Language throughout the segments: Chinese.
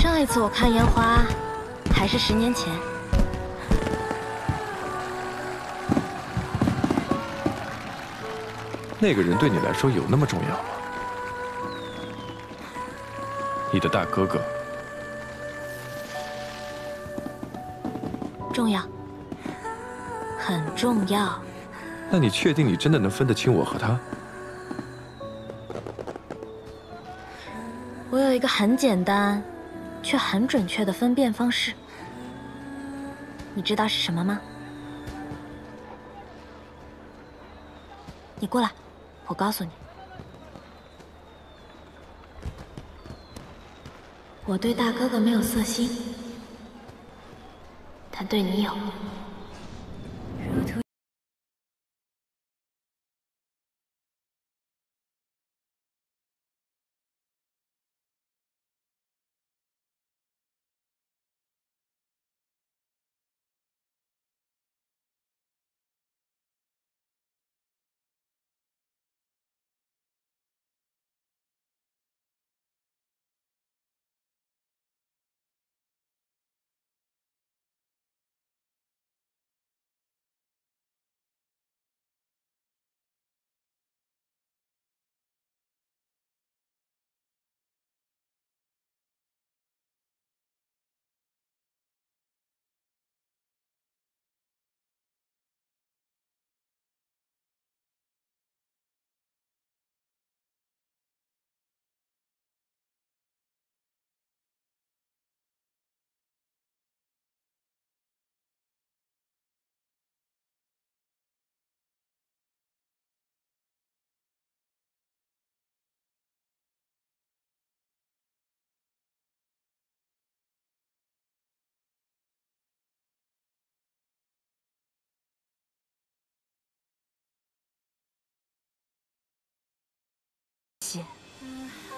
上一次我看烟花，还是10年前。那个人对你来说有那么重要吗？你的大哥哥。重要，很重要。那你确定你真的能分得清我和他？我有一个很简单，却很准确的分辨方式。你知道是什么吗？你过来，我告诉你。我对大哥哥没有色心，但对你有。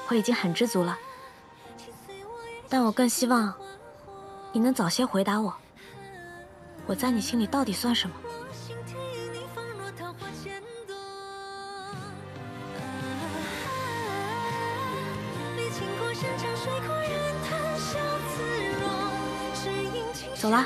我已经很知足了，但我更希望你能早些回答我，我在你心里到底算什么？走了。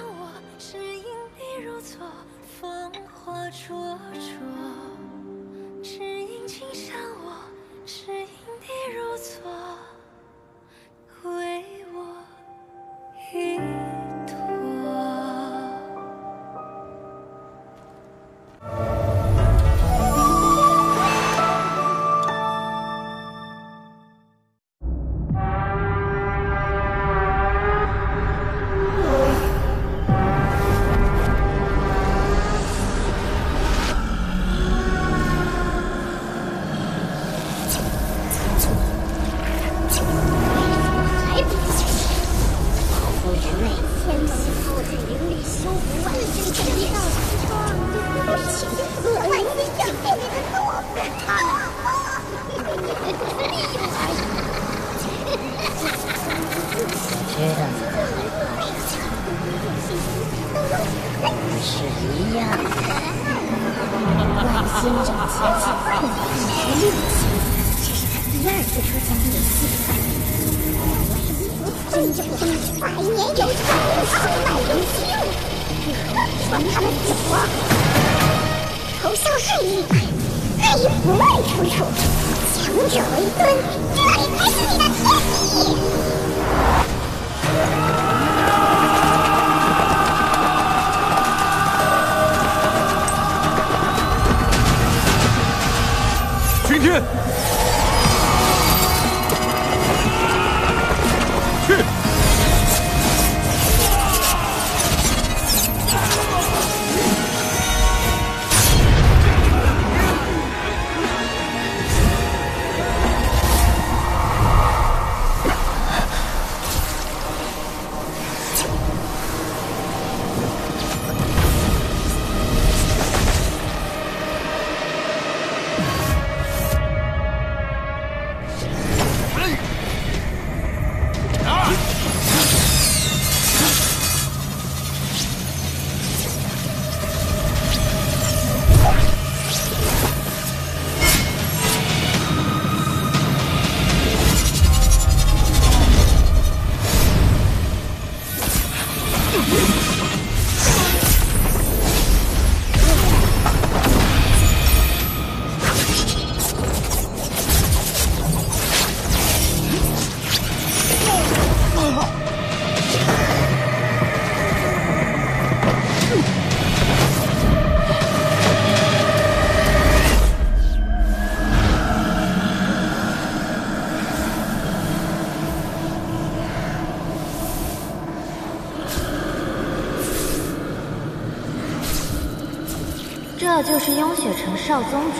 可就是雍雪城少宗主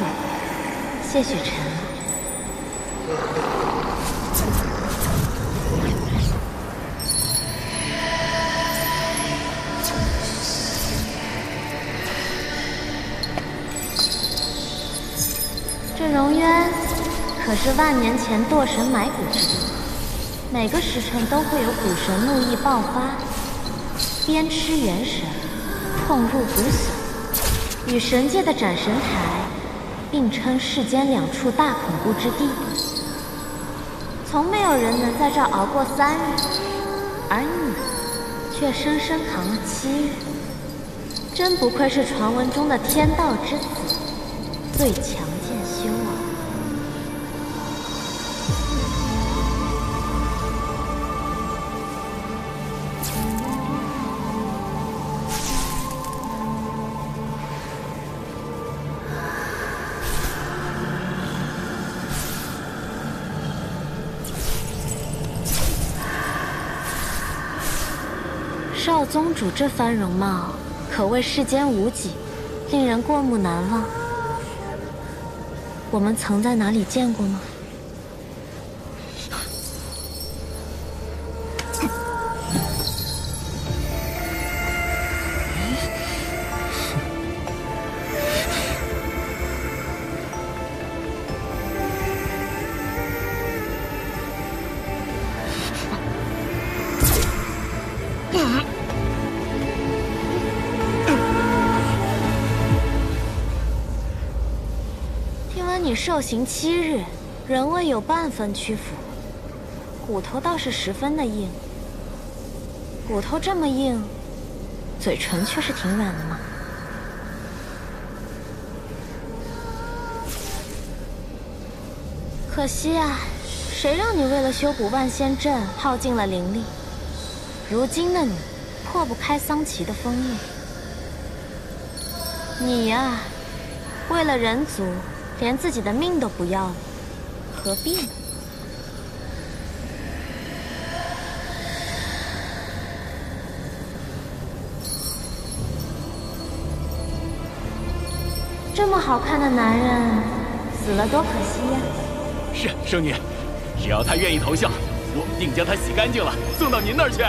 谢雪晨。这荣渊可是万年前堕神埋骨之地，每个时辰都会有古神怒意爆发，鞭笞元神，痛入骨髓，与神界的斩神台并称世间两处大恐怖之地。从没有人能在这儿熬过3日，而你却生生扛了7日，真不愧是传闻中的天道之子，最强剑修啊！少宗主这番容貌，可谓世间无几，令人过目难忘。我们曾在哪里见过吗？你受刑7日，仍未有半分屈服，骨头倒是十分的硬。骨头这么硬，嘴唇却是挺软的嘛。可惜啊，谁让你为了修补万仙阵耗尽了灵力？如今的你，破不开桑奇的封印。你呀，为了人族。连自己的命都不要了，何必呢？这么好看的男人，死了多可惜呀！是圣女，只要他愿意投效，我定将他洗干净了，送到您那儿去。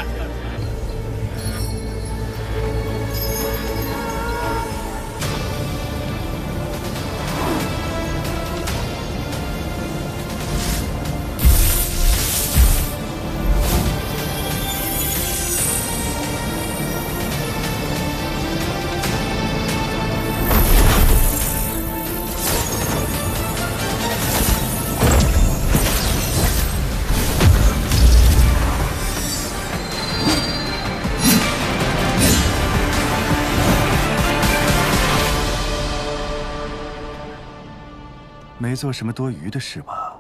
没做什么多余的事吧？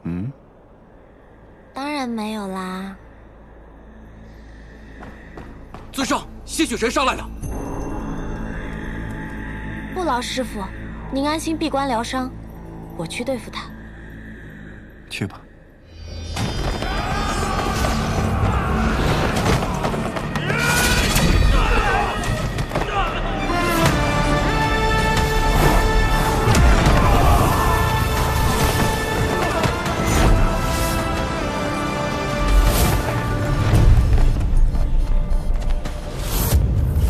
嗯？当然没有啦。尊上，谢雪神上来了。不劳师傅，您安心闭关疗伤，我去对付他。去吧。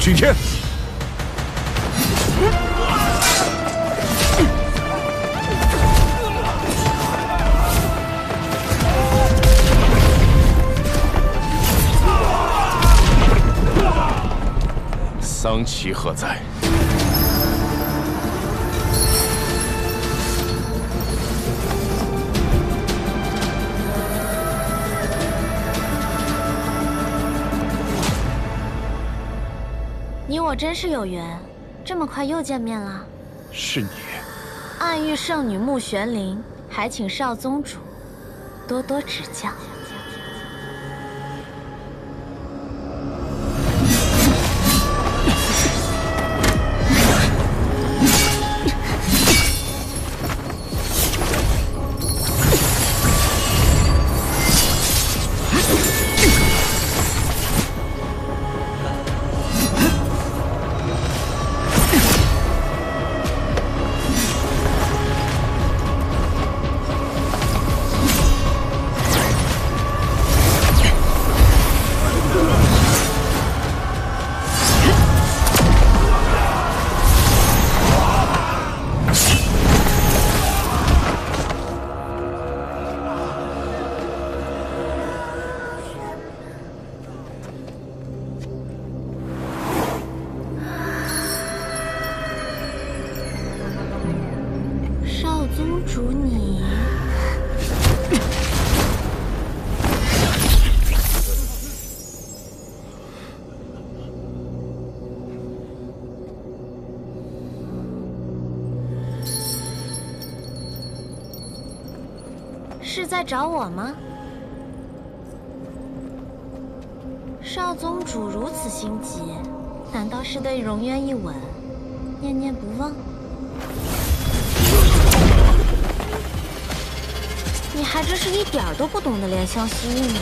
擎天，桑奇何在？你我真是有缘，这么快又见面了。是你。暗域圣女穆玄灵，还请少宗主多多指教。是在找我吗？少宗主如此心急，难道是对荣渊一吻念念不忘？你还真是一点儿都不懂得怜香惜玉呢。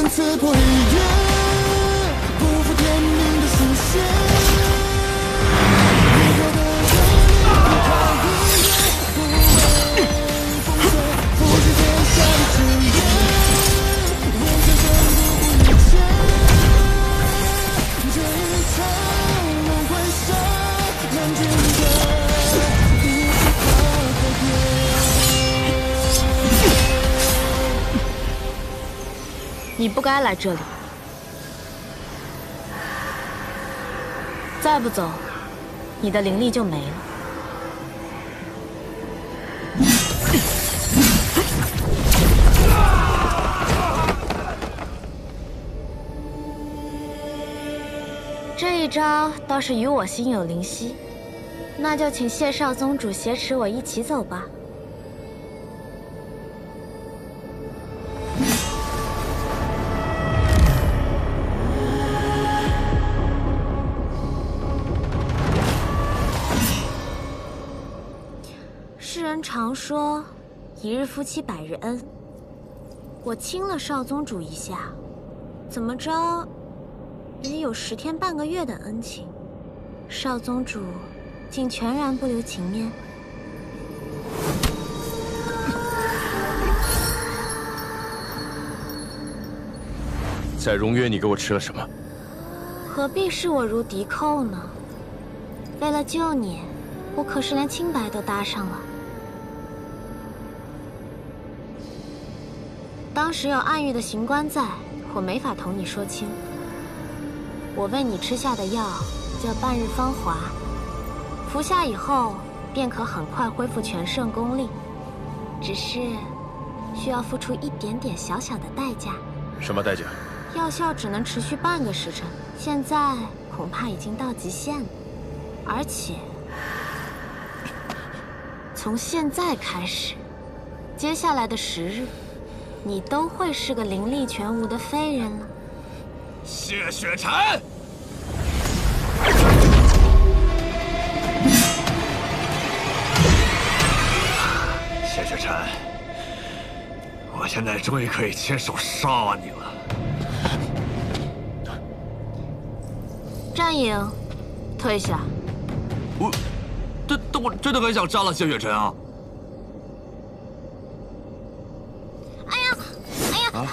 刺破日月，不负天命的书写。你我的人，不为风吹，不是天下的志愿。为生生不顾一切，这一场轮回杀，难解的一次告别。你不该来这里，再不走，你的灵力就没了。这一招倒是与我心有灵犀，那就请谢少宗主挟持我一起走吧。世人常说，一日夫妻百日恩。我亲了少宗主一下，怎么着，也有10天半个月的恩情。少宗主竟全然不留情面。在荣渊，你给我吃了什么？何必视我如敌寇呢？为了救你，我可是连清白都搭上了。当时有暗域的刑官在，我没法同你说清。我为你吃下的药叫半日芳华，服下以后便可很快恢复全盛功力，只是需要付出一点点小小的代价。什么代价？药效只能持续半个时辰，现在恐怕已经到极限了。而且从现在开始，接下来的10日，你都会是个灵力全无的废人了。谢雪晨，谢雪晨，我现在终于可以亲手杀你了。战影，退下。我真的很想杀了谢雪晨啊！哎呀！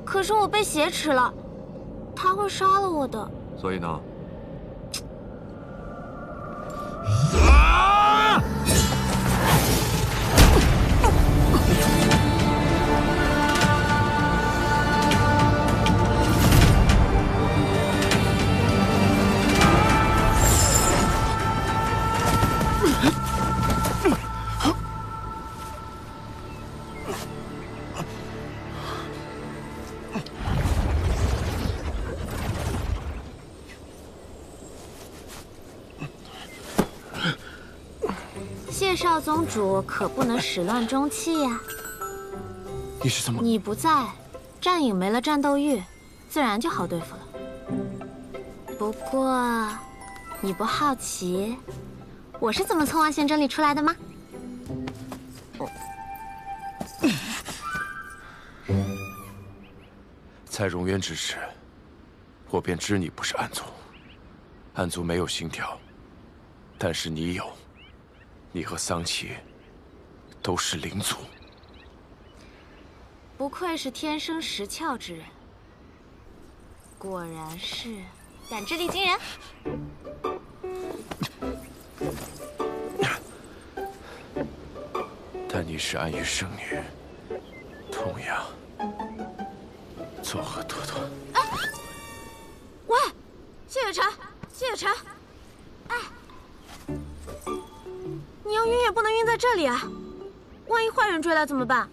可是我被挟持了，他会杀了我的。所以呢？谢少宗主可不能始乱终弃呀！你是怎么？你不在，战影没了战斗欲，自然就好对付了。不过，你不好奇我是怎么从万仙阵里出来的吗？在荣渊之时，我便知你不是暗族。暗族没有心跳，但是你有。你和桑琪都是灵族。不愧是天生识窍之人，果然是感知力惊人。但你是暗域圣女，同样作何多端？喂，谢雪晨，谢雪晨，哎，你要晕也不能晕在这里啊！万一坏人追来怎么办？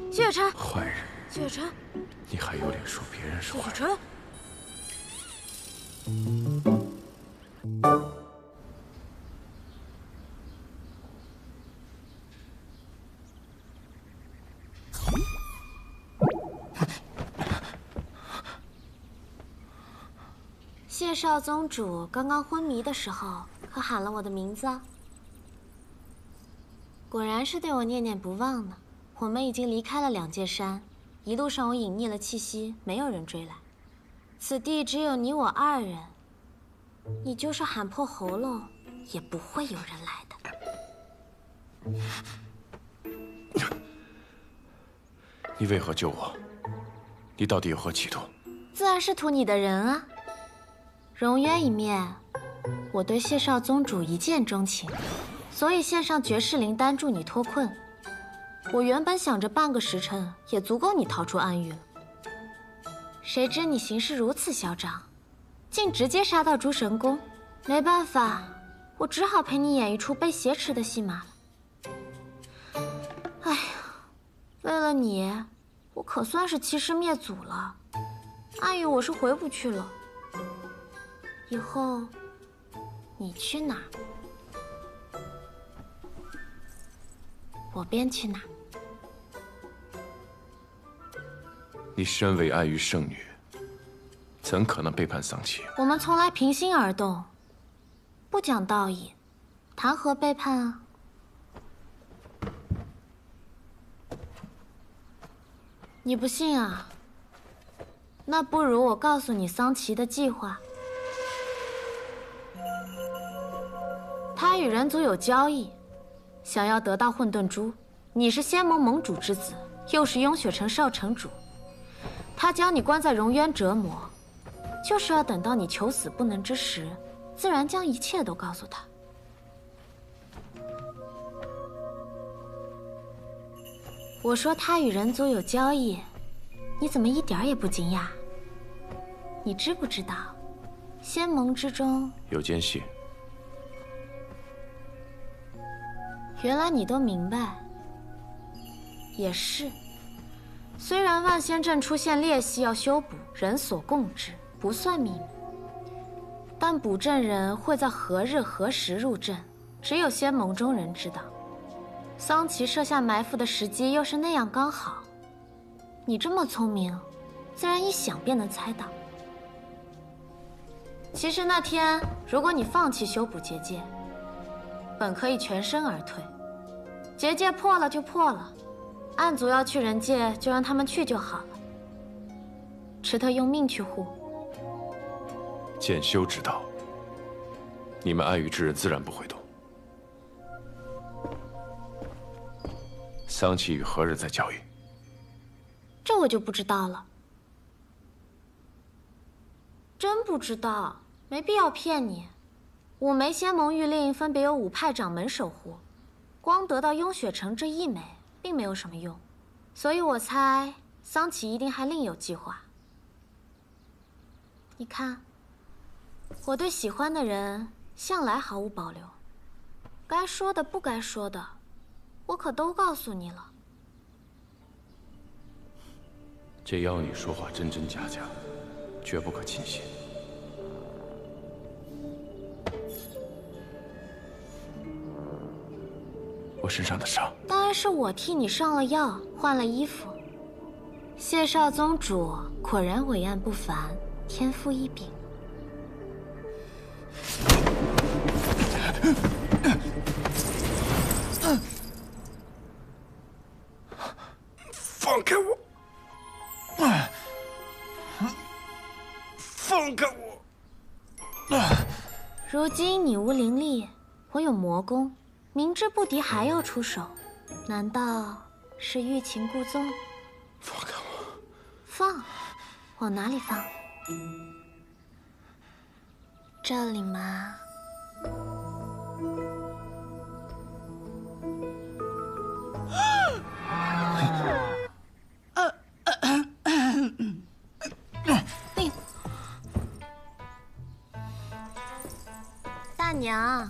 谢雪晨，坏人？谢雪晨，你还有脸说别人是坏人？谢雪晨。谢少宗主刚刚昏迷的时候，可喊了我的名字啊！果然是对我念念不忘呢。我们已经离开了两界山，一路上我隐匿了气息，没有人追来。此地只有你我二人，你就是喊破喉咙，也不会有人来的。你为何救我？你到底有何企图？自然是图你的人啊！荣渊一面，我对谢少宗主一见钟情，所以献上绝世灵丹助你脱困。我原本想着半个时辰也足够你逃出暗域了，谁知你行事如此嚣张，竟直接杀到诸神宫。没办法，我只好陪你演一出被挟持的戏码了。哎呀，为了你，我可算是欺师灭祖了。暗域我是回不去了，以后你去哪，我便去哪。你身为暗域圣女，怎可能背叛桑琪？我们从来平心而动，不讲道义，谈何背叛啊？你不信啊？那不如我告诉你桑琪的计划。他与人族有交易，想要得到混沌珠。你是仙盟盟主之子，又是雍雪城少城主，他将你关在荣渊折磨，就是要等到你求死不能之时，自然将一切都告诉他。我说他与人族有交易，你怎么一点也不惊讶？你知不知道，仙盟之中有间隙。原来你都明白。也是，虽然万仙阵出现裂隙要修补，人所共知，不算秘密。但补阵人会在何日何时入阵，只有仙盟中人知道。桑琪设下埋伏的时机又是那样刚好，你这么聪明，自然一想便能猜到。其实那天，如果你放弃修补结界，本可以全身而退。结界破了就破了，暗族要去人界，就让他们去就好了。池特用命去护。剑修之道，你们暗域之人自然不会懂。桑琪与何人在交易？这我就不知道了。真不知道，没必要骗你。五枚仙盟玉令分别由5派掌门守护，光得到雍雪城这一枚，并没有什么用。所以我猜桑琪一定还另有计划。你看，我对喜欢的人向来毫无保留，该说的不该说的，我可都告诉你了。这妖女说话真真假假，绝不可轻信。我身上的伤，当然是我替你上了药，换了衣服。谢少宗主果然伟岸不凡，天赋异禀。放开我！放开我！如今你无灵力，我有魔功，明知不敌还要出手，难道是欲擒故纵？放开我！放？往哪里放？这里吗？大娘。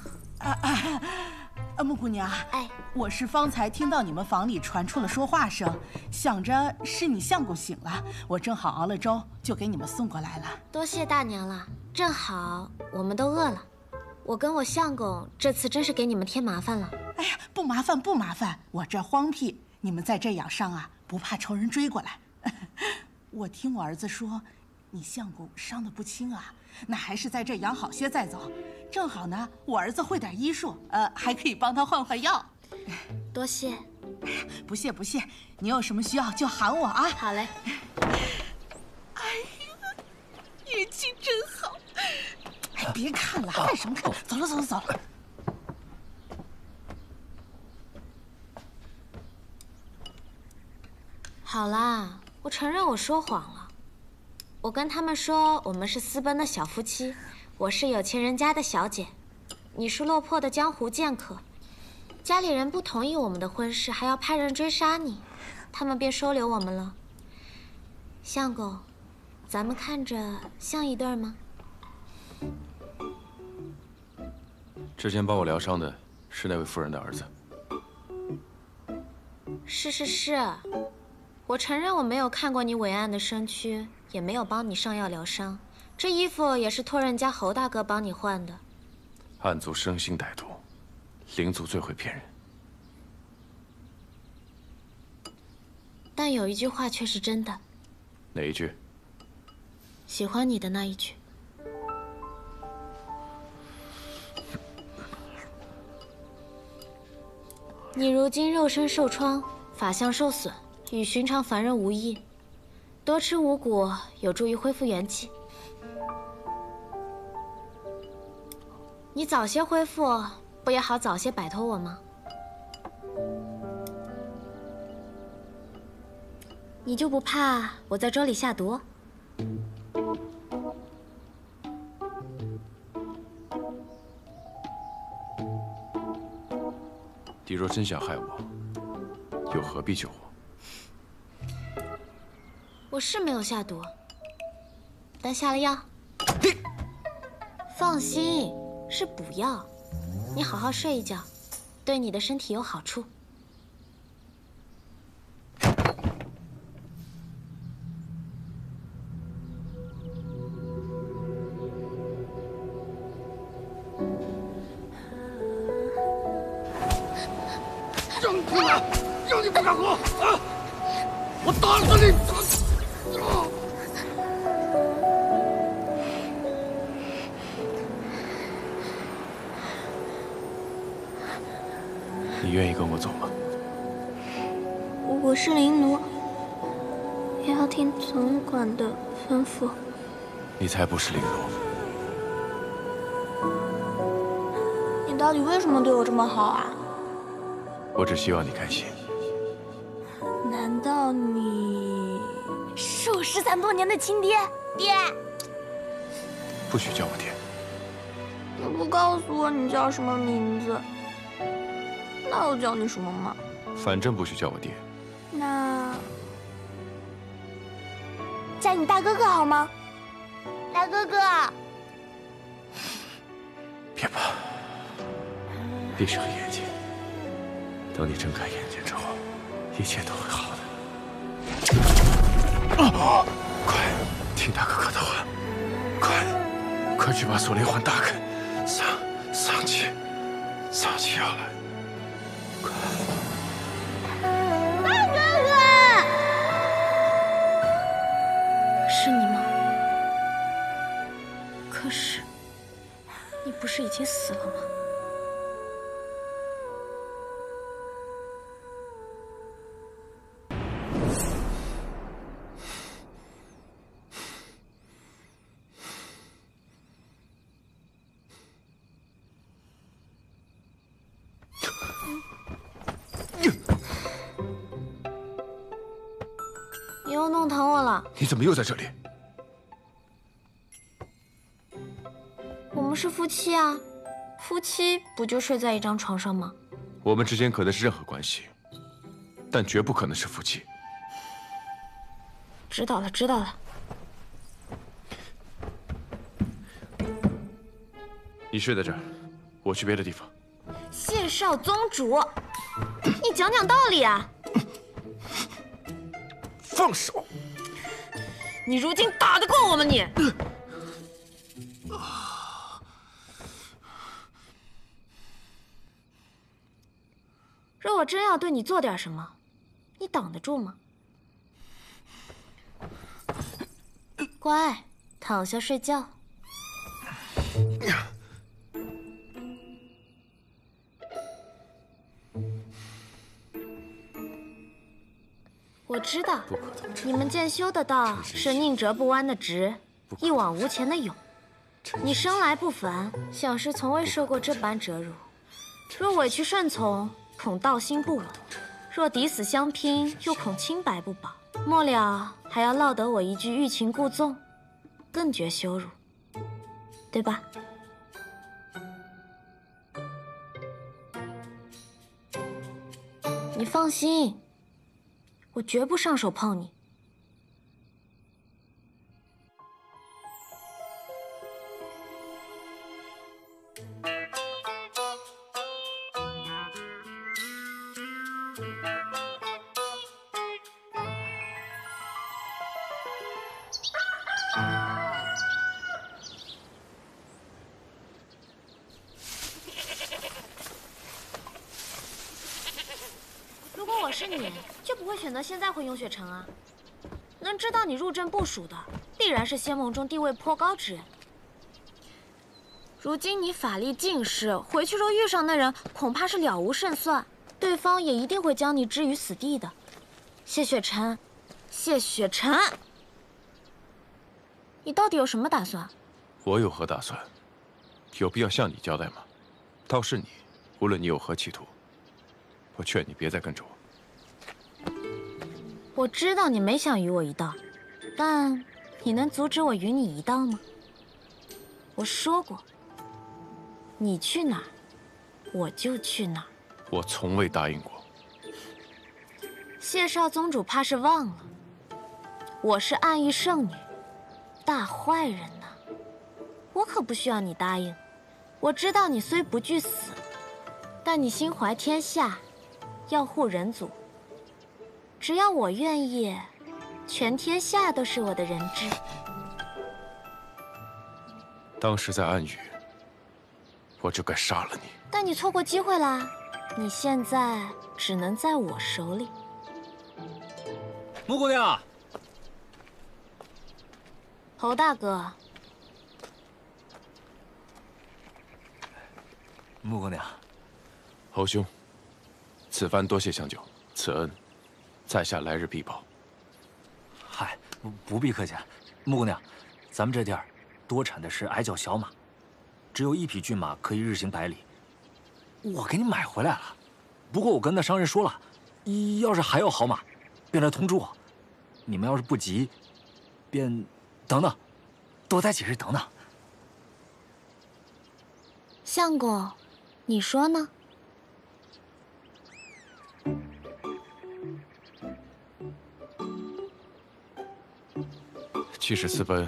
木姑娘，哎，我是方才听到你们房里传出了说话声，想着是你相公醒了，我正好熬了粥，就给你们送过来了。多谢大娘了，正好我们都饿了。我跟我相公这次真是给你们添麻烦了。哎呀，不麻烦不麻烦，我这荒僻，你们在这养伤啊，不怕仇人追过来。我听我儿子说，你相公伤得不轻啊，那还是在这养好些再走。正好呢，我儿子会点医术，还可以帮他换换药。多谢。不谢不谢，你有什么需要就喊我啊。好嘞。哎呀，运气真好！哎，别看了，看什么看？走了走了走了。好啦，我承认我说谎了。我跟他们说我们是私奔的小夫妻。我是有钱人家的小姐，你是落魄的江湖剑客，家里人不同意我们的婚事，还要派人追杀你，他们便收留我们了。相公，咱们看着像一对吗？之前帮我疗伤的是那位夫人的儿子。是，我承认我没有看过你伟岸的身躯，也没有帮你上药疗伤。这衣服也是托人家侯大哥帮你换的。暗族生性歹毒，灵族最会骗人。但有一句话却是真的。哪一句？喜欢你的那一句。你如今肉身受创，法相受损，与寻常凡人无异。多吃五谷有助于恢复元气。你早些恢复，不也好早些摆脱我吗？你就不怕我在粥里下毒？你若真想害我，又何必救我？我是没有下毒，但下了药。放心。是补药，你好好睡一觉，对你的身体有好处。扔出来！让你不敢活啊！我打死你！你愿意跟我走吗？我是灵奴，也要听总管的吩咐。你才不是灵奴。你到底为什么对我这么好啊？我只希望你开心。难道你是我失散多年的亲爹？爹，不许叫我爹。你不告诉我你叫什么名字，那我叫你什么吗？反正不许叫我爹。那叫你大哥哥好吗？大哥哥。别怕，闭上眼睛，等你睁开眼睛之后，一切都会好的。快，听大哥哥的话，快去把锁灵环打开，丧气要来。大哥哥，是你吗？可是，你不是已经死了吗？你又弄疼我了。你怎么又在这里？我们们是夫妻啊，夫妻不就睡在一张床上吗？我们之间可能是任何关系，但绝不可能是夫妻。知道了，知道了。你睡在这儿，我去别的地方。谢少宗主，你讲讲道理啊！放手！你如今打得过我吗你？若我真要对你做点什么，你挡得住吗？乖，躺下睡觉。我知道，你们剑修的道是宁折不弯的直，一往无前的勇。你生来不凡，想是从未受过这般折辱。若委屈顺从，恐道心不稳；若抵死相拼，又恐清白不保。末了还要落得我一句欲擒故纵，更觉羞辱，对吧？你放心，我绝不上手碰你。如果我是你，就不会选择现在回永雪城啊。能知道你入阵部署的，必然是仙盟中地位颇高之人。如今你法力尽失，回去若遇上那人，恐怕是了无胜算。对方也一定会将你置于死地的。谢雪晨，谢雪晨，你到底有什么打算？我有何打算？有必要向你交代吗？倒是你，无论你有何企图，我劝你别再跟着我。我知道你没想与我一道，但你能阻止我与你一道吗？我说过，你去哪儿，我就去哪儿。我从未答应过。谢少宗主怕是忘了，我是暗域圣女，大坏人呐！我可不需要你答应。我知道你虽不惧死，但你心怀天下，要护人族。只要我愿意，全天下都是我的人质。当时在暗域，我就该杀了你。但你错过机会啦，你现在只能在我手里。穆姑娘，侯大哥，穆姑娘，侯兄，此番多谢相救，此恩，在下来日必报。嗨，不必客气。穆姑娘，咱们这地儿多产的是矮脚小马，只有1匹骏马可以日行100里。我给你买回来了，不过我跟那商人说了，要是还有好马，便来通知我。你们要是不急，便等等，多待几日等等。相公，你说呢？即使私奔，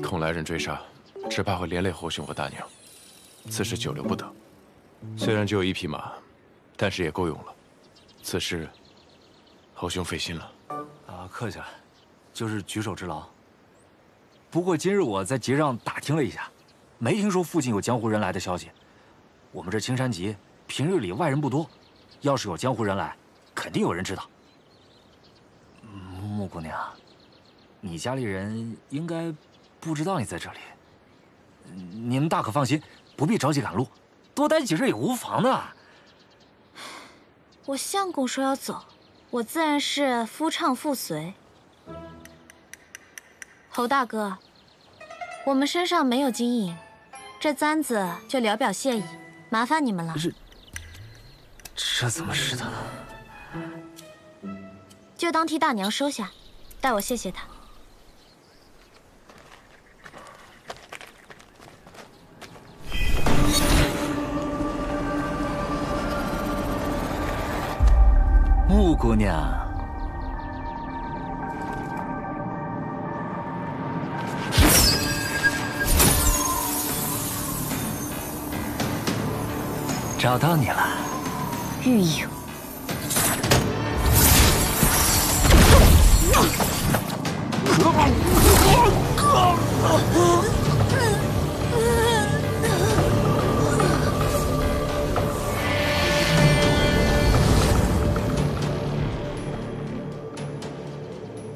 恐来人追杀，只怕会连累侯兄和大娘，此事久留不得。虽然只有1匹马，但是也够用了。此事，侯兄费心了。客气了，就是举手之劳。不过今日我在集上打听了一下，没听说附近有江湖人来的消息。我们这青山集平日里外人不多，要是有江湖人来，肯定有人知道。穆姑娘，你家里人应该不知道你在这里。你们大可放心，不必着急赶路，多待几日也无妨的。我相公说要走，我自然是夫唱妇随。侯大哥，我们身上没有金银，这簪子就聊表谢意，麻烦你们了。这怎么是的？就当替大娘收下，代我谢谢她。木姑娘，找到你了，玉影。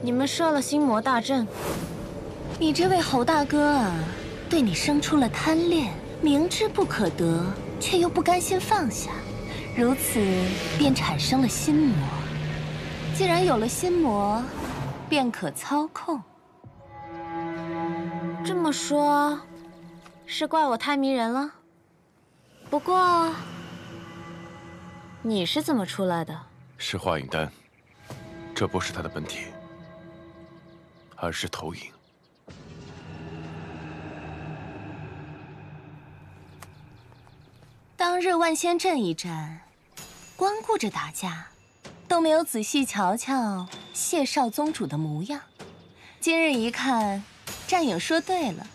你们设了心魔大阵，你这位侯大哥啊，对你生出了贪恋，明知不可得，却又不甘心放下，如此便产生了心魔。既然有了心魔，便可操控。这么说，是怪我太迷人了？不过，你是怎么出来的？是化影丹，这不是它的本体，而是投影。当日万仙阵一战，光顾着打架，都没有仔细瞧瞧谢少宗主的模样。今日一看，战影说对了，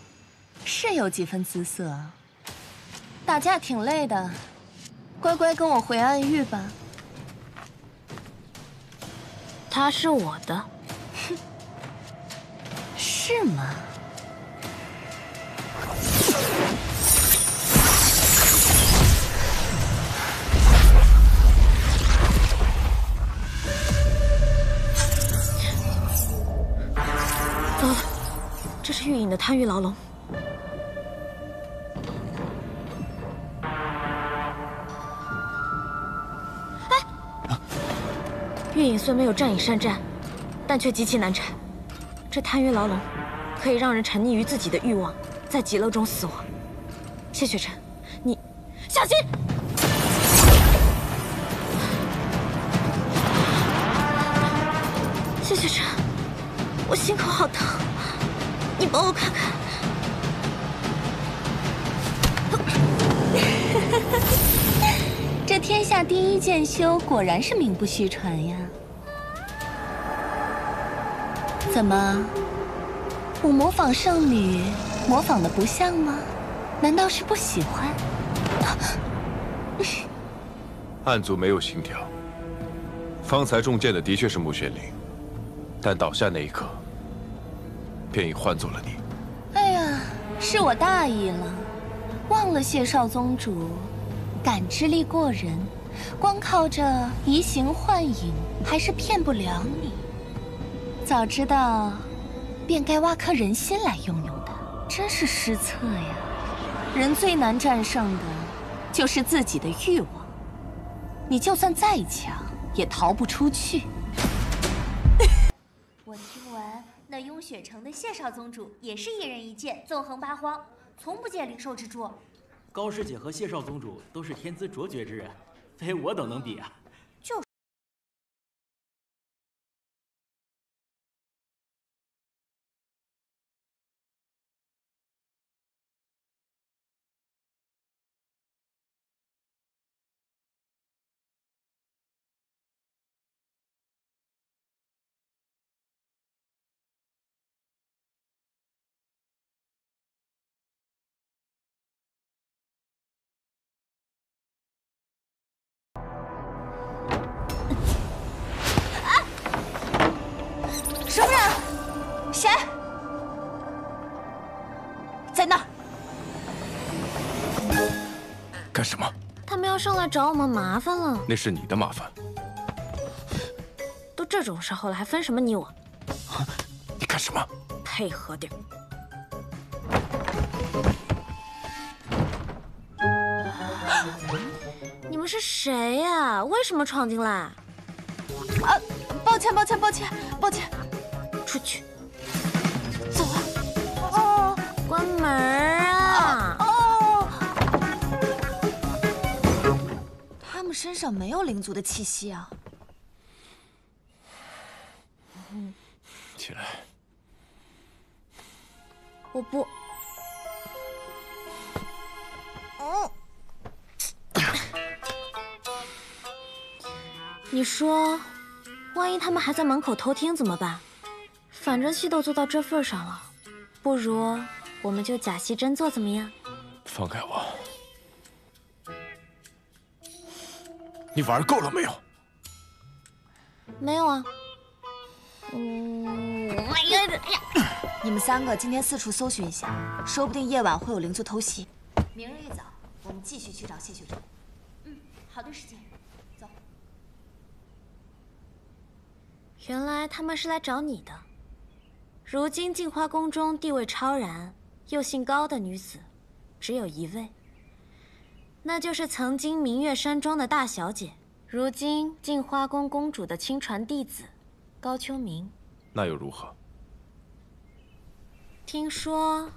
是有几分姿色。打架挺累的，乖乖跟我回暗域吧。他是我的，哼，是吗？糟了，这是玉影的贪欲牢笼。玉影虽没有战影善战，但却极其难缠。这贪欲牢笼可以让人沉溺于自己的欲望，在极乐中死亡。谢雪晨，你小心！谢雪晨，我心口好疼，你帮我看看。这天下第一剑修果然是名不虚传呀！怎么，我模仿圣女模仿的不像吗？难道是不喜欢？暗族没有心跳，方才中箭的的确是穆玄灵，但倒下那一刻，便已换作了你。哎呀，是我大意了，忘了谢少宗主感知力过人，光靠着移形换影还是骗不了你。早知道，便该挖颗人心来用用的，真是失策呀！人最难战胜的，就是自己的欲望。你就算再强，也逃不出去。我听闻那雍雪城的谢少宗主也是一人一剑，纵横八荒，从不见灵兽之助。高师姐和谢少宗主都是天资卓绝之人，非我等能比啊！就是。什么人？谁？在那儿！干什么？他们要上来找我们麻烦了。那是你的麻烦。都这种时候了，还分什么你我？你干什么？配合点。你们是谁呀？为什么闯进来？啊，抱歉，抱歉，抱歉，抱歉。出去。走啊！哦，关门啊！哦。他们身上没有灵族的气息啊。起来。我不。你说，万一他们还在门口偷听怎么办？反正戏都做到这份上了，不如我们就假戏真做，怎么样？放开我！你玩够了没有？没有啊。哎呀！你们3个今天四处搜寻一下，说不定夜晚会有灵族偷袭。明日一早，我们继续去找谢雪辰。好的，师姐，走。原来他们是来找你的。如今镜花宫中地位超然又姓高的女子，只有一位，那就是曾经明月山庄的大小姐，如今镜花宫公主的亲传弟子高秋明。那又如何？听说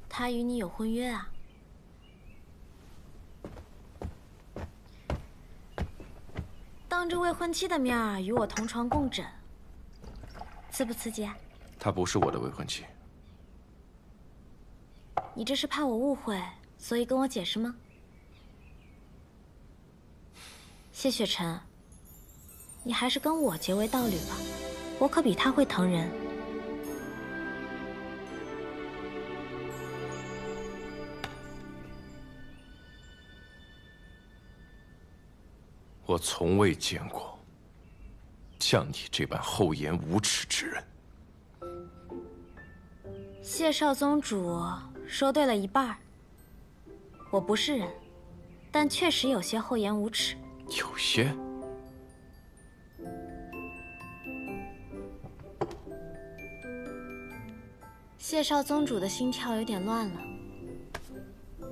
他与你有婚约啊？当着未婚妻的面儿与我同床共枕，刺不刺激啊？她不是我的未婚妻。你这是怕我误会，所以跟我解释吗？谢雪辰，你还是跟我结为道侣吧，我可比他会疼人。我从未见过像你这般厚颜无耻之人。谢少宗主说对了一半儿。我不是人，但确实有些厚颜无耻。有些？谢少宗主的心跳有点乱了，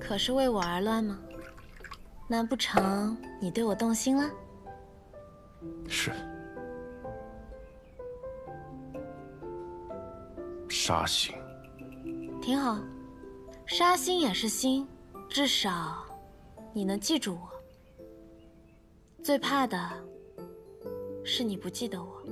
可是为我而乱吗？难不成你对我动心了？是。杀心。挺好，杀心也是心，至少你能记住我。最怕的是你不记得我。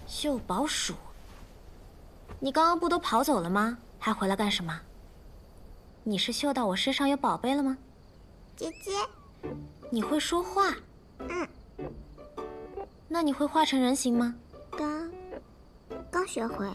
秀宝鼠，你刚刚不都跑走了吗？还回来干什么？你是嗅到我身上有宝贝了吗？姐姐，你会说话？那你会化成人形吗？刚学会。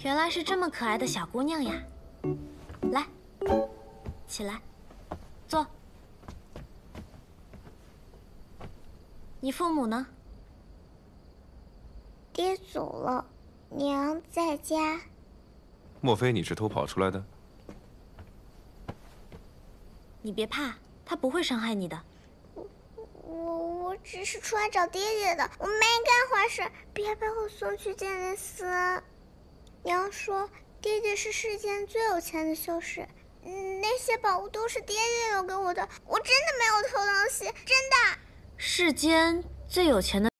原来是这么可爱的小姑娘呀！来，起来，坐。你父母呢？爹走了，娘在家。莫非你是偷跑出来的？你别怕，他不会伤害你的。我只是出来找爹爹的，我没干坏事，别把我送去监理司。娘说爹爹是世间最有钱的修士，那些宝物都是爹爹留给我的，我真的没有偷东西，真的。世间最有钱的。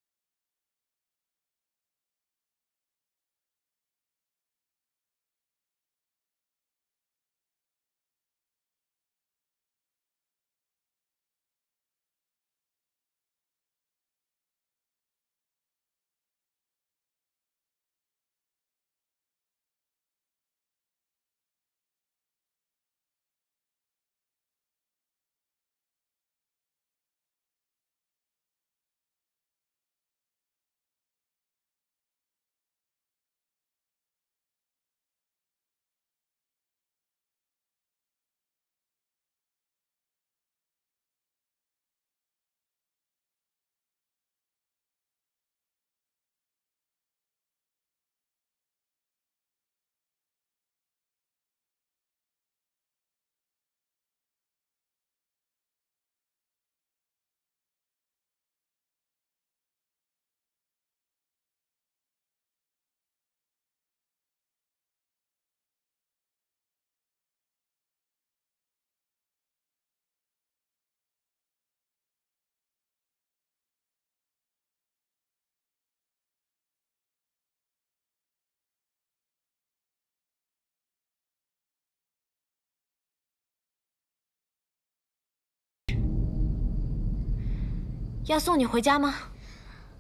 要送你回家吗？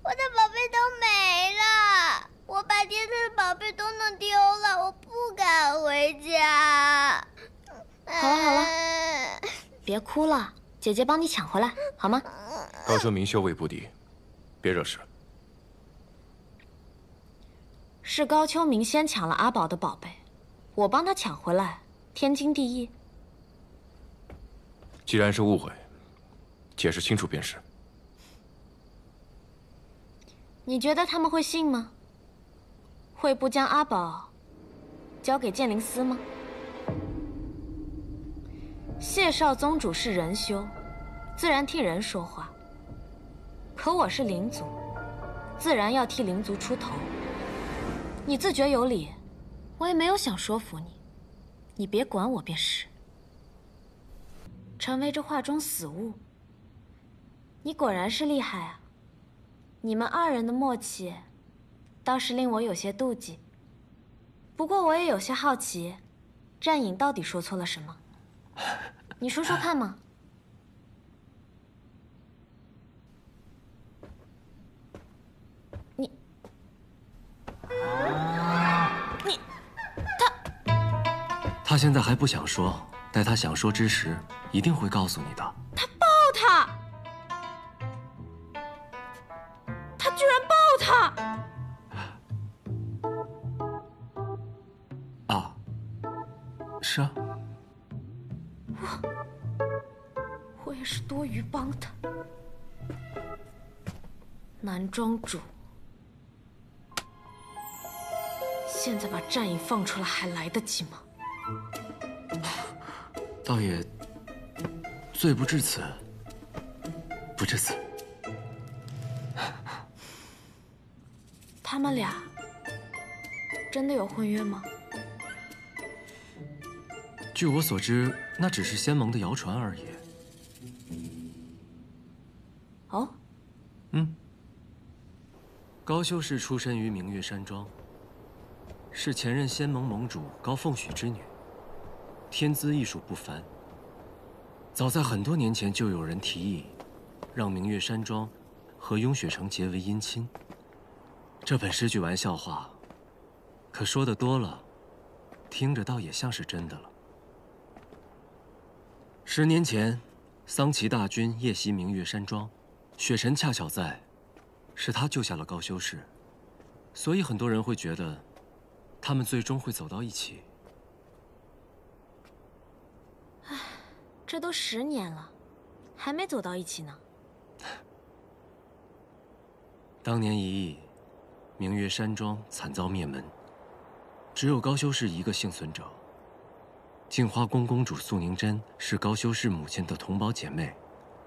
我的宝贝都没了，我把爹的宝贝都弄丢了，我不敢回家。好了好了，别哭了，姐姐帮你抢回来，好吗？高秋明修为不低，别惹事。是高秋明先抢了阿宝的宝贝，我帮他抢回来，天经地义。既然是误会，解释清楚便是。你觉得他们会信吗？会不将阿宝交给剑灵司吗？谢少宗主是人修，自然替人说话。可我是灵族，自然要替灵族出头。你自觉有理，我也没有想说服你，你别管我便是。成为这画中死物，你果然是厉害啊！你们二人的默契，倒是令我有些妒忌。不过我也有些好奇，战影到底说错了什么？你说说看嘛。他现在还不想说，待他想说之时，一定会告诉你的。他抱他，他居然抱他！啊，是啊，我也是多余帮他。男庄主，现在把战影放出来还来得及吗？倒也罪不至此，不至此。他们俩真的有婚约吗？据我所知，那只是仙盟的谣传而已。哦，高修氏出身于明月山庄，是前任仙盟盟主高凤许之女。天资艺术不凡。早在很多年前，就有人提议，让明月山庄和雍雪城结为姻亲。这本是句玩笑话，可说的多了，听着倒也像是真的了。10年前，桑岐大军夜袭明月山庄，雪神恰巧在，是他救下了高修氏，所以很多人会觉得，他们最终会走到一起。这都10年了，还没走到一起呢。当年一役，明月山庄惨遭灭门，只有高修氏一个幸存者。镜花宫公主素宁真是高修氏母亲的同胞姐妹，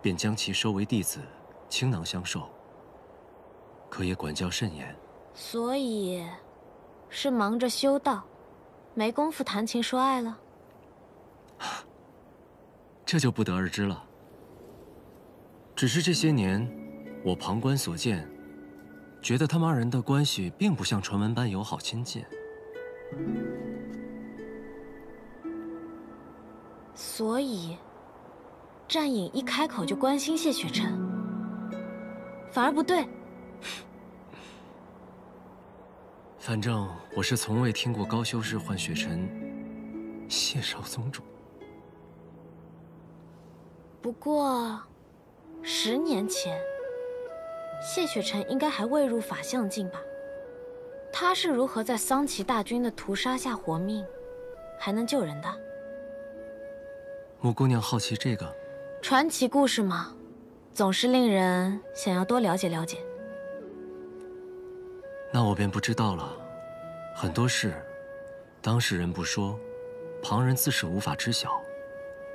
便将其收为弟子，倾囊相授。可也管教甚严，所以，是忙着修道，没工夫谈情说爱了。这就不得而知了。只是这些年，我旁观所见，觉得他们二人的关系并不像传闻般友好亲近。所以，战影一开口就关心谢雪晨，反而不对。反正我是从未听过高修氏唤雪晨谢少宗主。不过，10年前，谢雪晨应该还未入法相境吧？他是如何在桑岐大军的屠杀下活命，还能救人的？穆姑娘好奇这个？传奇故事嘛，总是令人想要多了解了解。那我便不知道了。很多事，当事人不说，旁人自是无法知晓。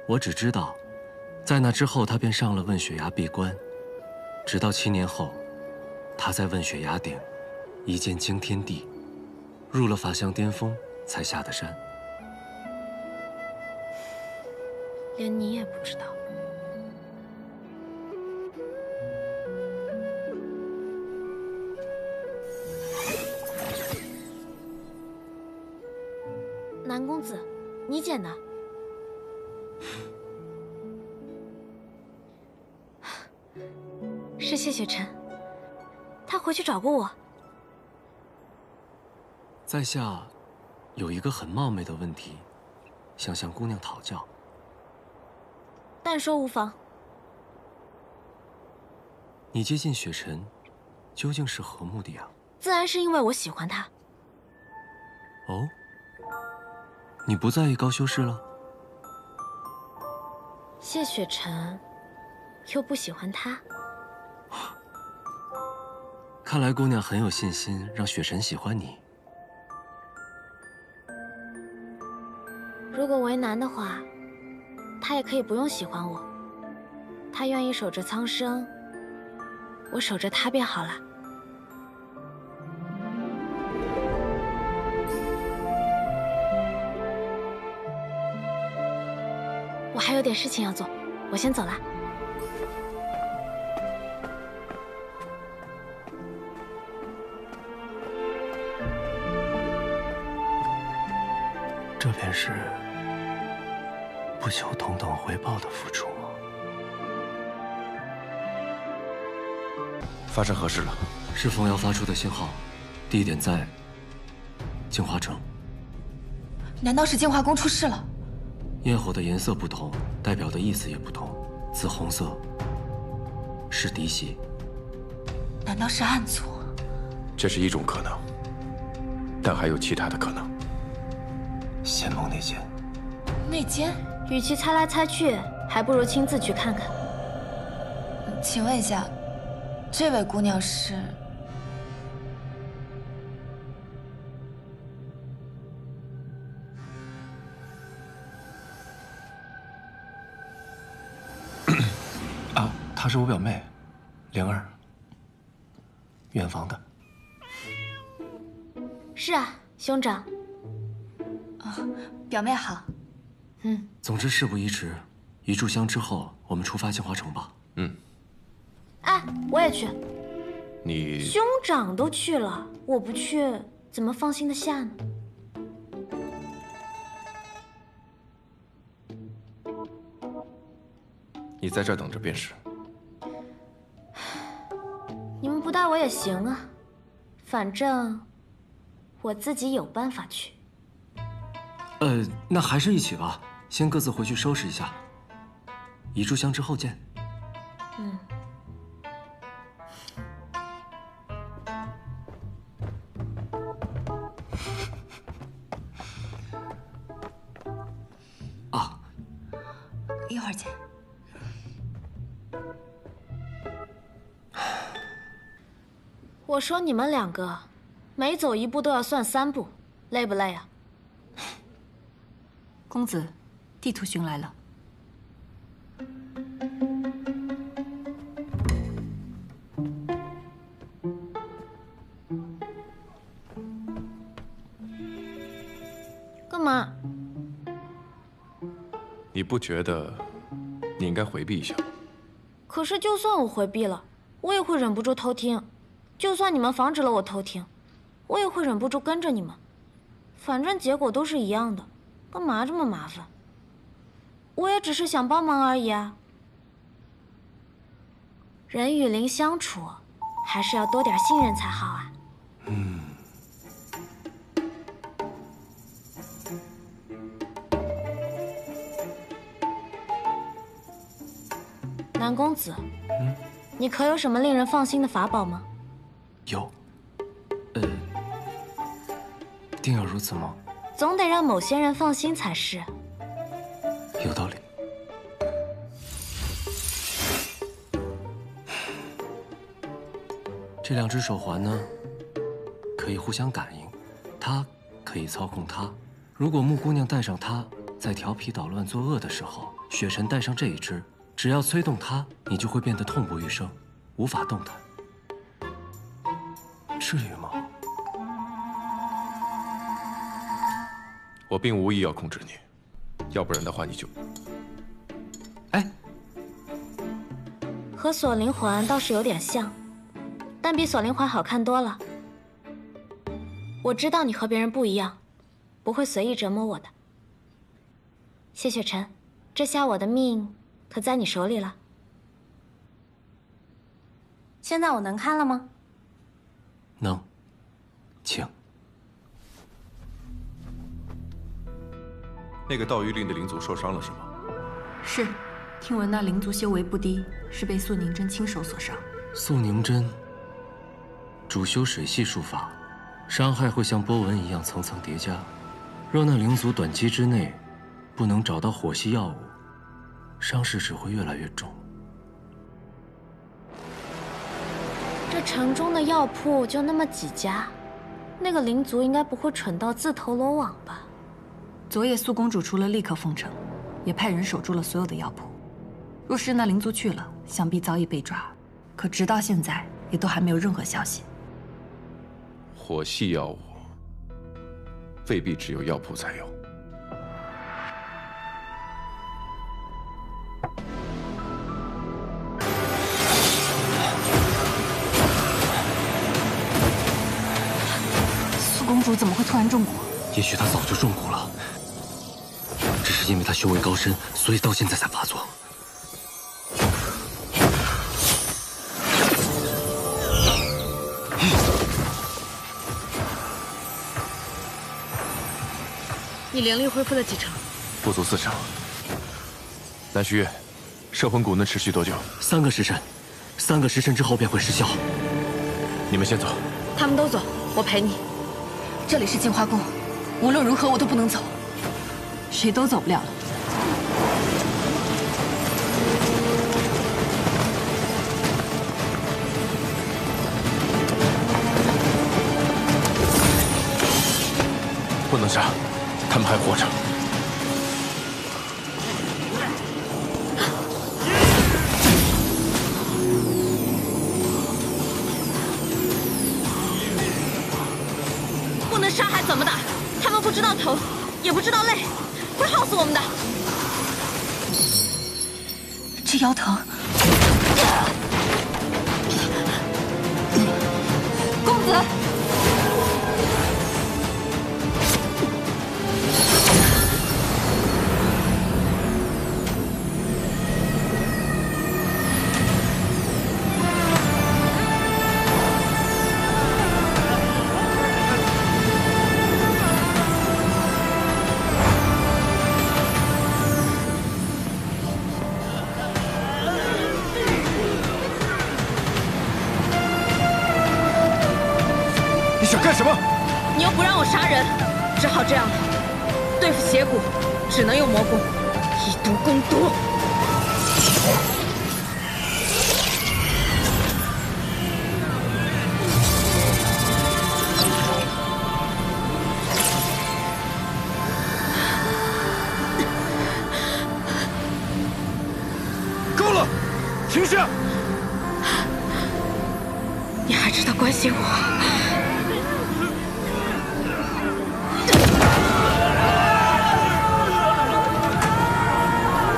我只知道，在那之后，他便上了问雪崖闭关，直到7年后，他在问雪崖顶一剑惊天地，入了法相巅峰，才下的山。连你也不知道。南公子，你捡的？是谢雪晨，他回去找过我。在下有一个很冒昧的问题，想向姑娘讨教。但说无妨。你接近雪晨，究竟是何目的啊？自然是因为我喜欢他。哦，你不在意高修士了？谢雪晨又不喜欢他。看来姑娘很有信心让雪晨喜欢你。如果为难的话，他也可以不用喜欢我。他愿意守着苍生，我守着他便好了。我还有点事情要做，我先走了。这便是不求同等回报的付出吗？发生何事了？是凤瑶发出的信号，地点在净华城。难道是净华宫出事了？焰火的颜色不同，代表的意思也不同。紫红色是嫡系，难道是暗族？这是一种可能，但还有其他的可能。仙盟内奸。内奸？与其猜来猜去，还不如亲自去看看。请问一下，这位姑娘是？啊，她是我表妹，灵儿。远房的。是啊，兄长。表妹好。总之事不宜迟，一炷香之后，我们出发净华城吧。哎，我也去。你兄长都去了，我不去怎么放心得下呢？你在这儿等着便是。你们不带我也行啊，反正我自己有办法去。那还是一起吧，先各自回去收拾一下。一炷香之后见。啊，一会儿见。我说你们两个，每走一步都要算3步，累不累啊？公子，地图寻来了。干嘛？你不觉得你应该回避一下？可是就算我回避了，我也会忍不住偷听。就算你们防止了我偷听，我也会忍不住跟着你们。反正结果都是一样的。干嘛这么麻烦？我也只是想帮忙而已啊。人与灵相处，还是要多点信任才好啊。南公子，你可有什么令人放心的法宝吗？有。定要如此吗？总得让某些人放心才是。有道理。这2只手环呢，可以互相感应，它可以操控它。如果木姑娘戴上它，在调皮捣乱作恶的时候，雪晨戴上这一只，只要催动它，你就会变得痛不欲生，无法动弹。至于吗？我并无意要控制你，要不然的话你就……和锁灵环倒是有点像，但比锁灵环好看多了。我知道你和别人不一样，不会随意折磨我的。谢雪晨，这下我的命可在你手里了。现在我能看了吗？能，请。那个盗玉令的灵族受伤了是吗？是，听闻那灵族修为不低，是被素凝针亲手所伤。素凝针主修水系术法，伤害会像波纹一样层层叠加。若那灵族短期之内不能找到火系药物，伤势只会越来越重。这城中的药铺就那么几家，那个灵族应该不会蠢到自投罗网吧？昨夜素公主除了立刻封城，也派人守住了所有的药铺。若是那灵族去了，想必早已被抓。可直到现在，也都还没有任何消息。火系药物未必只有药铺才有。素公主怎么会突然中蛊？也许她早就中蛊了，只是因为她修为高深，所以到现在才发作。你灵力恢复了几成？不足4成。南虚月，摄魂蛊能持续多久？3个时辰，3个时辰之后便会失效。你们先走。他们都走，我陪你。这里是净化宫，无论如何我都不能走。谁都走不了了。不能杀，他们还活着。不能杀还怎么打？他们不知道疼，也不知道累，会耗死我们的。这腰疼。公子。干什么？你又不让我杀人，只好这样了。对付邪蛊，只能用魔功，以毒攻毒。够了，停下！你还知道关心我？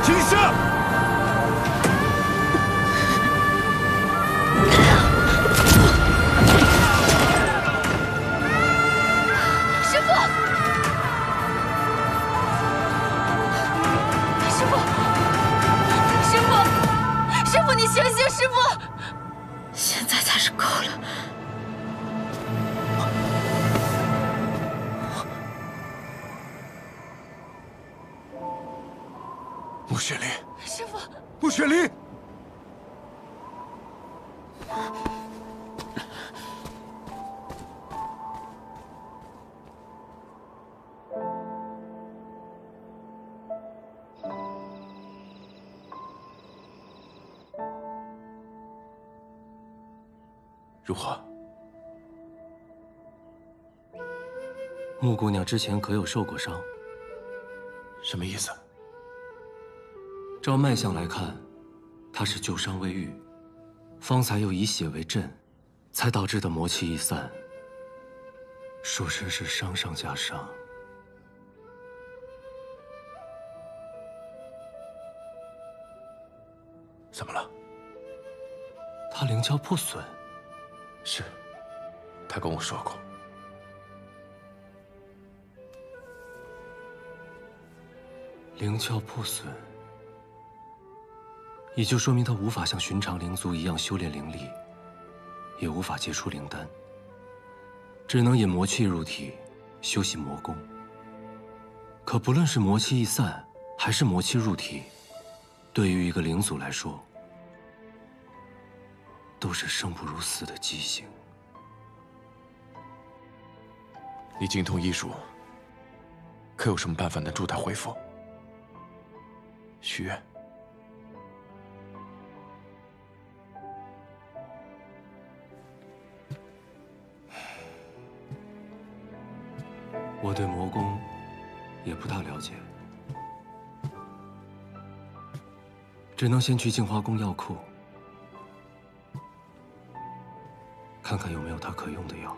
停下！师父！师父！师父！师父，你醒醒！师父！现在才是够了。穆雪梨，师父，穆雪梨，如何？穆姑娘之前可有受过伤？什么意思？照脉象来看，她是旧伤未愈，方才又以血为阵，才导致的魔气一散，属实是伤上加伤。怎么了？她灵窍破损。是，他跟我说过。灵窍破损，也就说明他无法像寻常灵族一样修炼灵力，也无法结出灵丹，只能引魔气入体，修习魔功。可不论是魔气易散，还是魔气入体，对于一个灵祖来说，都是生不如死的畸形。你精通医术，可有什么办法能助他恢复？许愿。我对魔功也不大了解，只能先去净华宫药库，看看有没有他可用的药。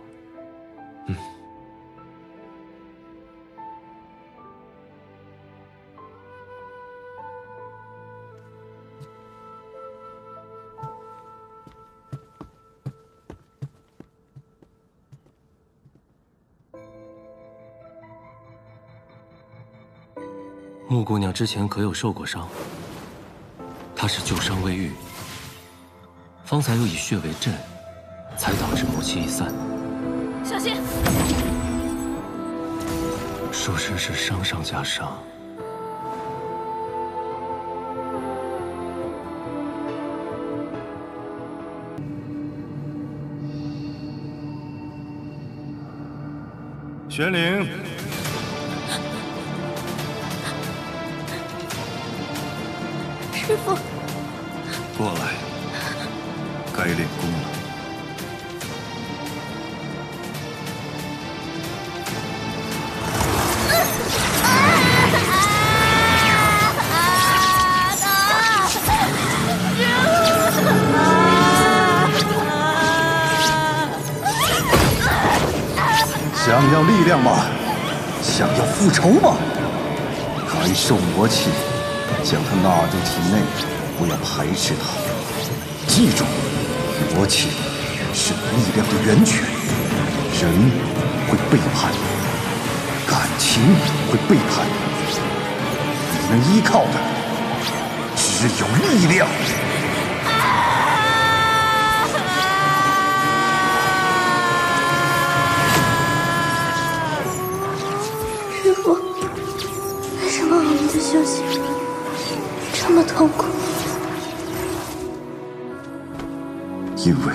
穆姑娘之前可有受过伤？她是旧伤未愈，方才又以血为阵，才导致魔气易散。小心！属实是伤上加伤。玄灵。 师父，过来，该练功了。想要力量吗？想要复仇吗？感受魔气。 将它纳入体内，不要排斥它。记住，魔气是力量的源泉。人会背叛，感情会背叛，你能依靠的只有力量。师父，为什么我们的修行？ 这么痛苦，因为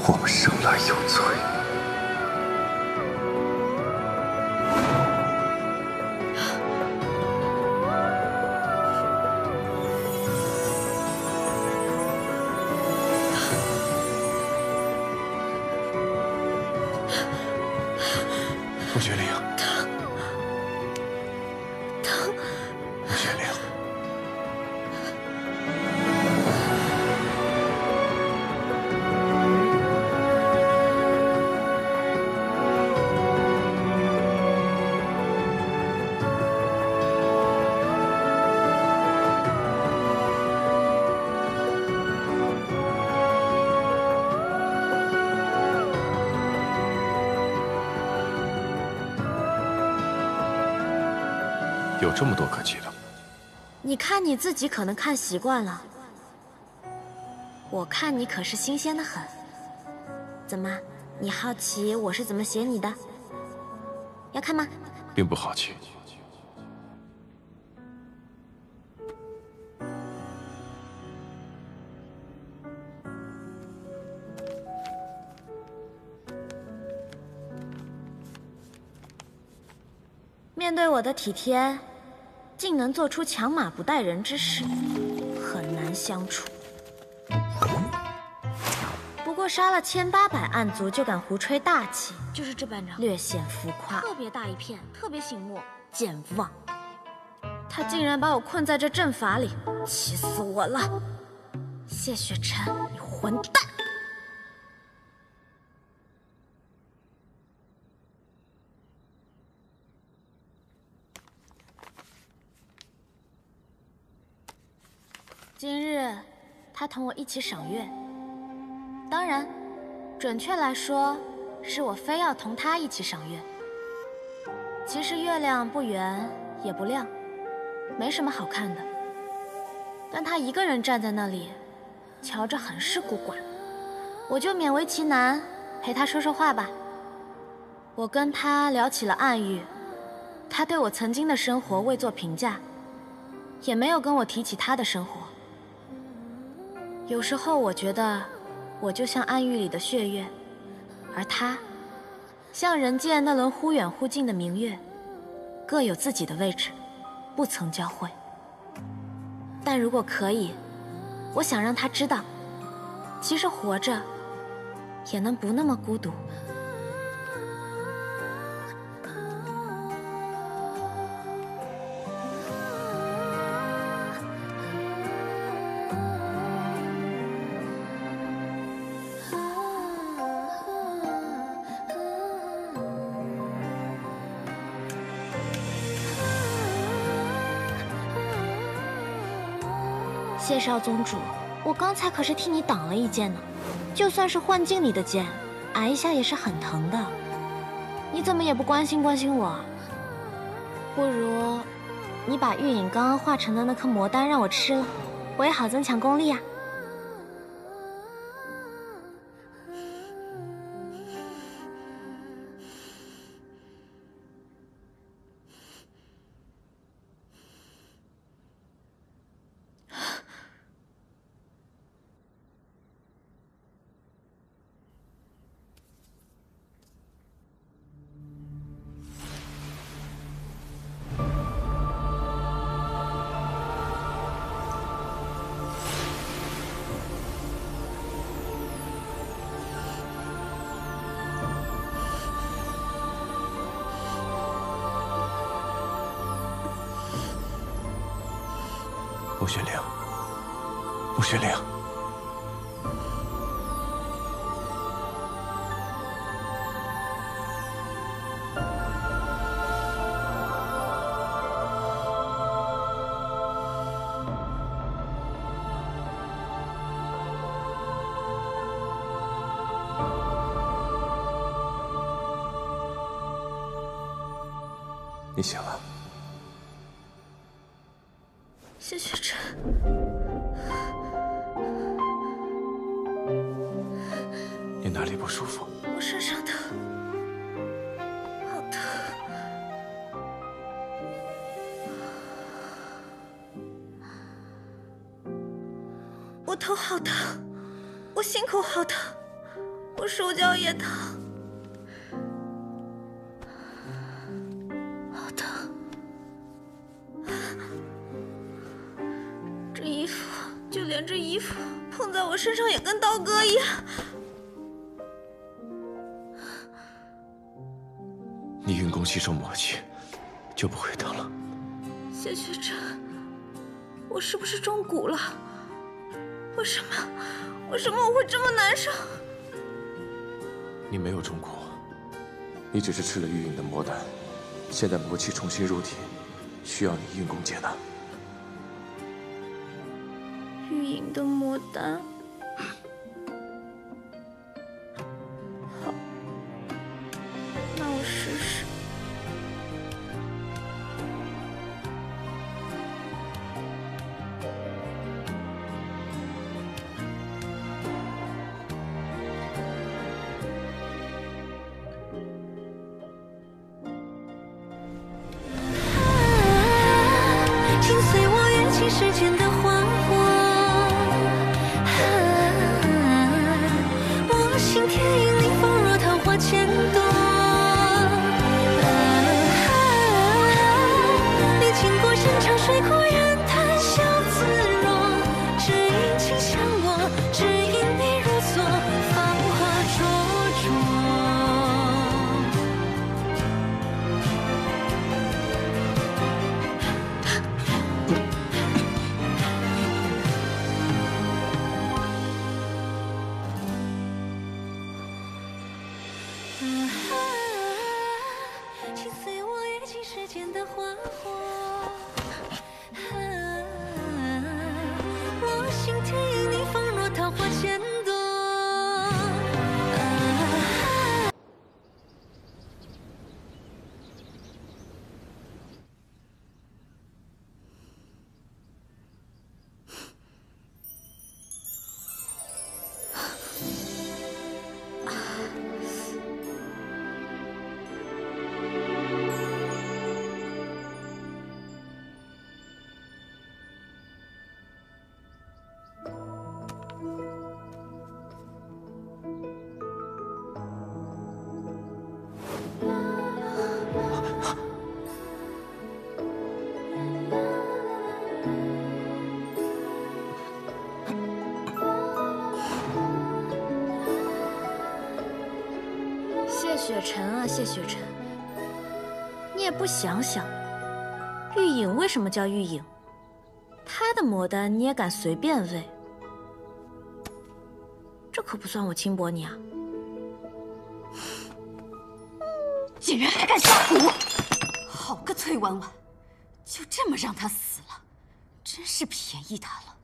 我们生来有罪。穆玄灵。 有这么多可记的？你看你自己可能看习惯了，我看你可是新鲜的很。怎么，你好奇我是怎么写你的？要看吗？并不好奇。面对我的体贴，竟能做出强马不带人之事，很难相处。不过杀了1800暗族就敢胡吹大气，就是这班长略显浮夸，特别大一片，特别醒目，健忘。他竟然把我困在这阵法里，气死我了！谢雪晨，你混蛋！今日，他同我一起赏月。当然，准确来说，是我非要同他一起赏月。其实月亮不圆也不亮，没什么好看的。但他一个人站在那里，瞧着很是孤寡，我就勉为其难陪他说说话吧。我跟他聊起了暗喻，他对我曾经的生活未作评价，也没有跟我提起他的生活。有时候我觉得，我就像暗喻里的血月，而他，像人间那轮忽远忽近的明月，各有自己的位置，不曾交汇。但如果可以，我想让他知道，其实活着也能不那么孤独。谢少宗主，我刚才可是替你挡了一剑呢，就算是幻境里的剑，挨一下也是很疼的。你怎么也不关心关心我？不如你把玉影刚刚化成的那颗魔丹让我吃了，我也好增强功力啊。穆玄灵，穆玄灵，你醒了。谢雪晨，你哪里不舒服？我身上疼，好疼。我头好疼，我心口好疼，我手脚也疼，好疼。这衣服，就连这衣服碰在我身上也跟刀割一样。你运功吸收魔气，就不会疼了。谢雪晨，我是不是中蛊了？为什么我会这么难受？你没有中蛊，你只是吃了玉影的魔丹，现在魔气重新入体，需要你运功解纳。玉影的魔丹，好，那我试试。请随我缘起世间的花火，我心田因你放若桃花千朵，你经过山长水阔人谈笑自若，只因情相我，只因你如昨芳华灼灼。请随我跃进世间的花火，我心田因你放若桃花千朵。雪尘啊，谢雪尘，你也不想想，玉影为什么叫玉影？她的魔丹你也敢随便喂？这可不算我轻薄你啊！竟然还敢下蛊！好个崔婉婉，就这么让她死了，真是便宜她了。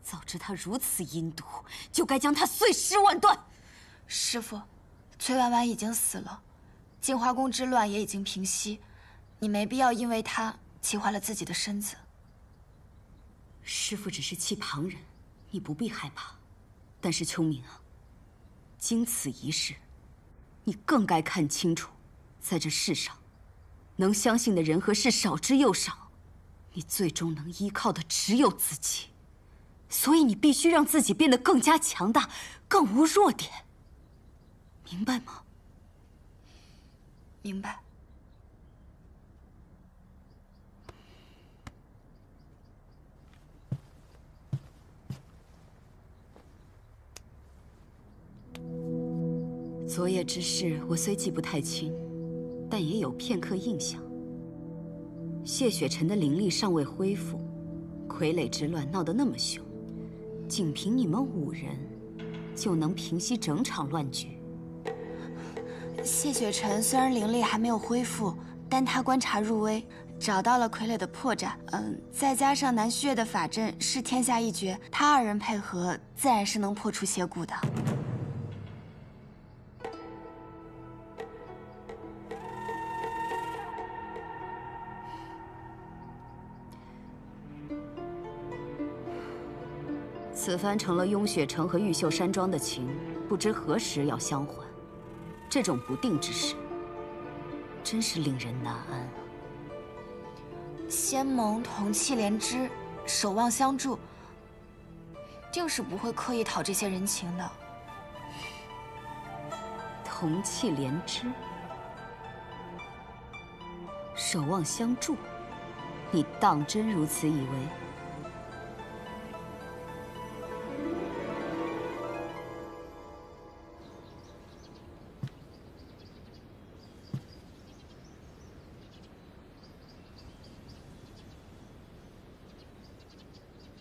早知她如此阴毒，就该将她碎尸万段。师父，崔婉婉已经死了，镜花宫之乱也已经平息，你没必要因为她气坏了自己的身子。师父只是气旁人，你不必害怕。但是秋明啊，经此一事，你更该看清楚，在这世上，能相信的人和事少之又少，你最终能依靠的只有自己。所以你必须让自己变得更加强大，更无弱点。明白吗？明白。昨夜之事，我虽记不太清，但也有片刻印象。谢雪尘的灵力尚未恢复，傀儡之乱闹得那么凶，仅凭你们5人，就能平息整场乱局。谢雪尘虽然灵力还没有恢复，但他观察入微，找到了傀儡的破绽。再加上南虚月的法阵是天下一绝，他2人配合，自然是能破除邪蛊的。此番成了雍雪城和玉秀山庄的情，不知何时要相还。这种不定之事，真是令人难安啊。仙盟同气连枝，守望相助，定是不会刻意讨这些人情的。同气连枝，守望相助，你当真如此以为？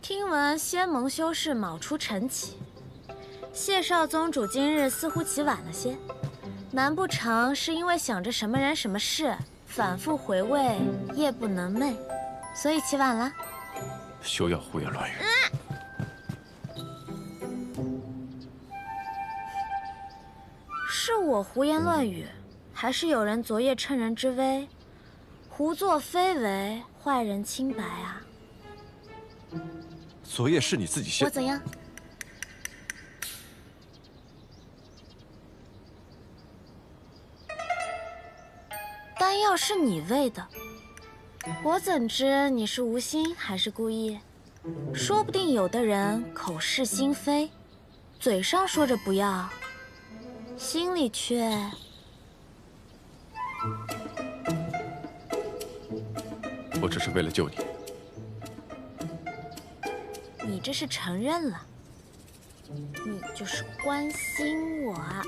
听闻仙盟修士卯出晨起，谢少宗主今日似乎起晚了些，难不成是因为想着什么人什么事，反复回味，夜不能寐，所以起晚了？休要胡言乱语。是我胡言乱语，还是有人昨夜趁人之危，胡作非为，坏人清白啊？昨夜是你自己先。我怎样？丹药是你喂的，我怎知你是无心还是故意？说不定有的人口是心非，嘴上说着不要，心里却……我只是为了救你。你这是承认了，你就是关心我啊！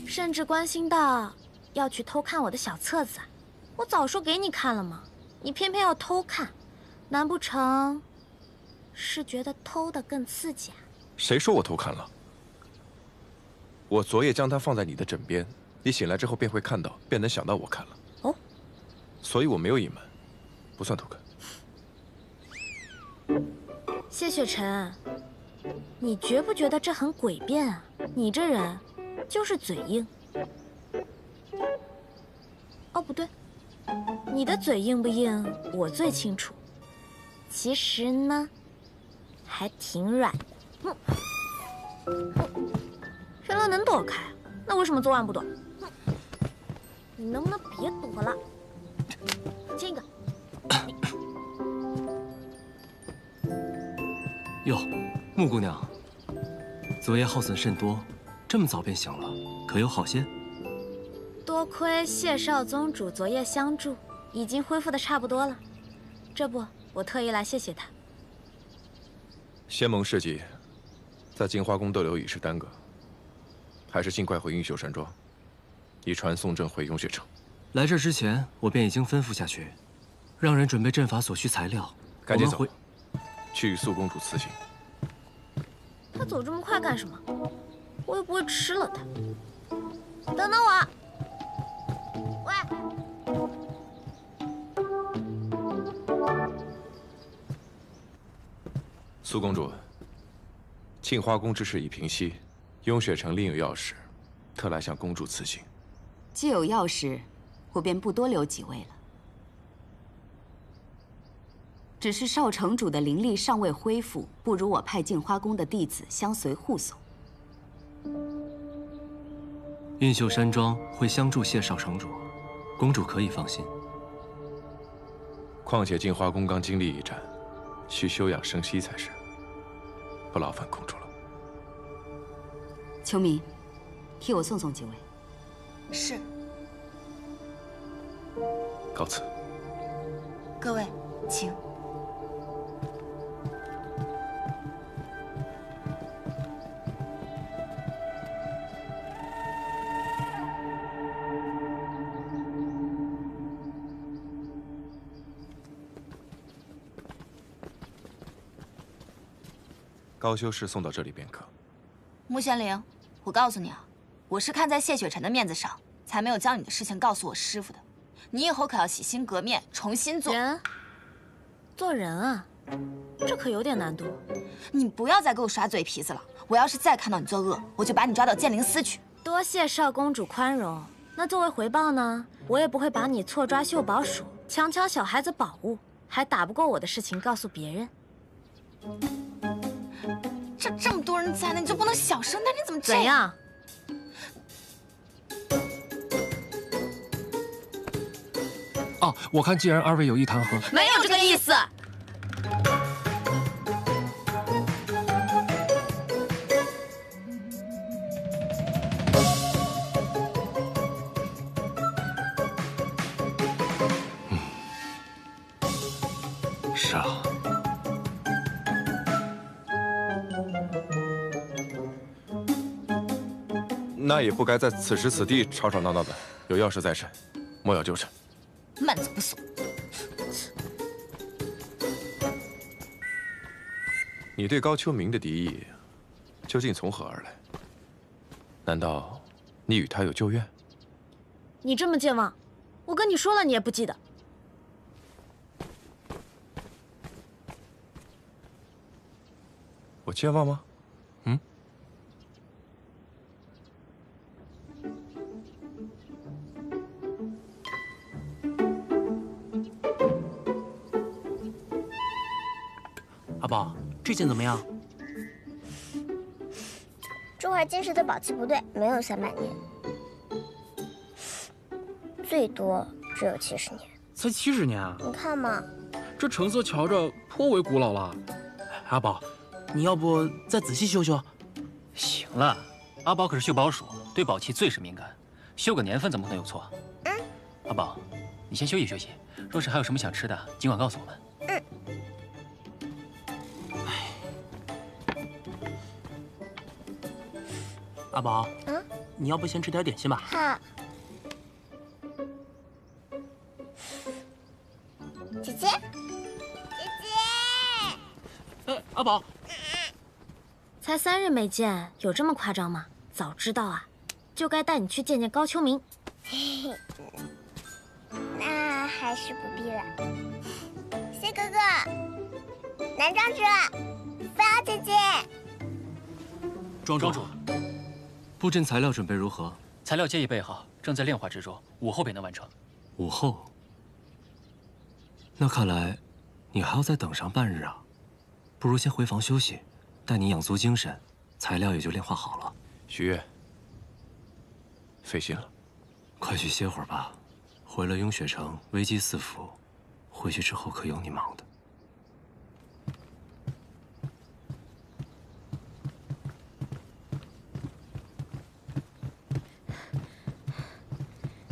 甚至关心到要去偷看我的小册子，我早说给你看了吗？你偏偏要偷看，难不成是觉得偷的更刺激啊？谁说我偷看了？我昨夜将它放在你的枕边，你醒来之后便会看到，便能想到我看了。哦，所以我没有隐瞒，不算偷看。谢雪尘，你觉不觉得这很诡辩啊？你这人就是嘴硬。哦，不对，你的嘴硬不硬，我最清楚。其实呢，还挺软的。原来能躲开，那为什么昨晚不躲？你能不能别躲了？亲一个。哟，穆姑娘，昨夜耗损甚多，这么早便醒了，可有好些？多亏谢少宗主昨夜相助，已经恢复的差不多了。这不，我特意来谢谢他。仙盟事迹，在金花宫逗留已是耽搁，还是尽快回云秀山庄，以传送阵回雍雪城。来这之前，我便已经吩咐下去，让人准备阵法所需材料。赶紧走，去与素公主辞行。他走这么快干什么？我又不会吃了他。等等我。喂。 苏公主，庆花宫之事已平息，雍雪城另有要事，特来向公主辞行。既有要事，我便不多留几位了。只是少城主的灵力尚未恢复，不如我派镜花宫的弟子相随护送。印秀山庄会相助谢少城主，公主可以放心。况且镜花宫刚经历一战，需休养生息才是。不劳烦公主了。秋明，替我送送几位。是。告辞。各位，请。高修士送到这里便可。穆玄灵，我告诉你啊，我是看在谢雪晨的面子上，才没有将你的事情告诉我师傅的。你以后可要洗心革面，重新做人。做人啊，这可有点难度。你不要再给我耍嘴皮子了。我要是再看到你作恶，我就把你抓到剑灵司去。多谢少公主宽容。那作为回报呢，我也不会把你错抓秀宝鼠、强抢小孩子宝物，还打不过我的事情告诉别人。这么多人在呢，你就不能小声点？你怎么这样？怎样？哦，我看既然二位有意谈和，没有这个意思。是啊。 那也不该在此时此地吵吵闹闹的，有要事在身，莫要纠缠。慢走不送。你对高秋明的敌意，究竟从何而来？难道你与他有旧怨？你这么健忘，我跟你说了，你也不记得。我健忘吗？嗯。 阿宝，这件怎么样？这块晶石的宝气不对，没有300年，最多只有70年。才70年啊！你看嘛，这成色瞧着颇为古老了。阿宝，你要不再仔细修修？行了，阿宝可是秀宝鼠，对宝器最是敏感，修个年份怎么可能有错？阿宝，你先休息休息，若是还有什么想吃的，尽管告诉我们。 阿宝，你要不先吃点点心吧？好。姐姐，姐姐。阿宝，才3日没见，有这么夸张吗？早知道啊，就该带你去见见高秋明。那还是不必了。谢哥哥，南庄主，菲儿姐姐。庄主。 布阵材料准备如何？材料皆已备好，正在炼化之中，午后便能完成。午后？那看来，你还要再等上半日啊！不如先回房休息，待你养足精神，材料也就炼化好了。许月，费心了，快去歇会儿吧。回了雍雪城，危机四伏，回去之后可有你忙的。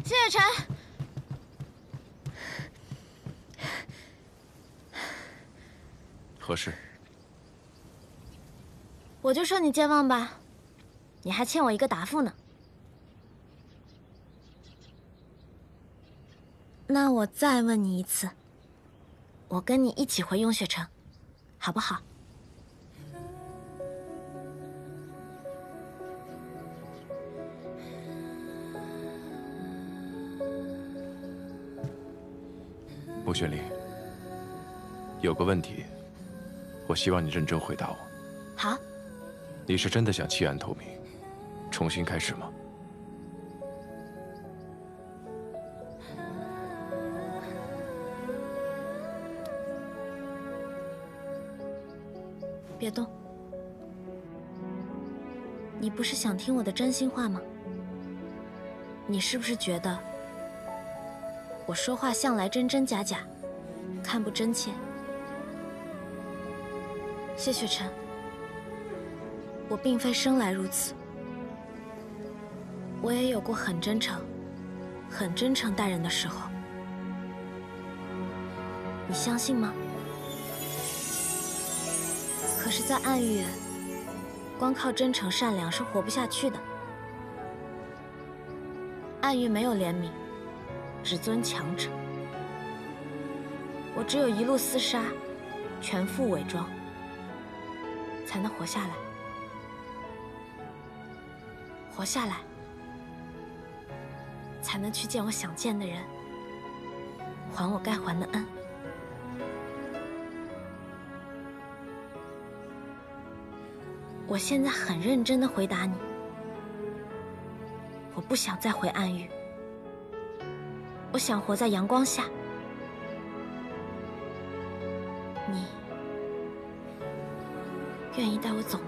谢雪晨，何事？我就受你健忘吧，你还欠我一个答复呢。那我再问你一次，我跟你一起回雍雪城，好不好？穆玄灵，有个问题，我希望你认真回答我。好。你是真的想弃暗投明，重新开始吗？别动。你不是想听我的真心话吗？你是不是觉得我说话向来真真假假，看不真切？谢雪晨，我并非生来如此，我也有过很真诚待人的时候。你相信吗？可是，在暗域，光靠真诚善良是活不下去的。暗域没有怜悯，只尊强者。我只有一路厮杀，全副伪装，才能活下来。活下来，才能去见我想见的人，还我该还的恩。我现在很认真地回答你，我不想再回暗域，我想活在阳光下。你愿意带我走吗？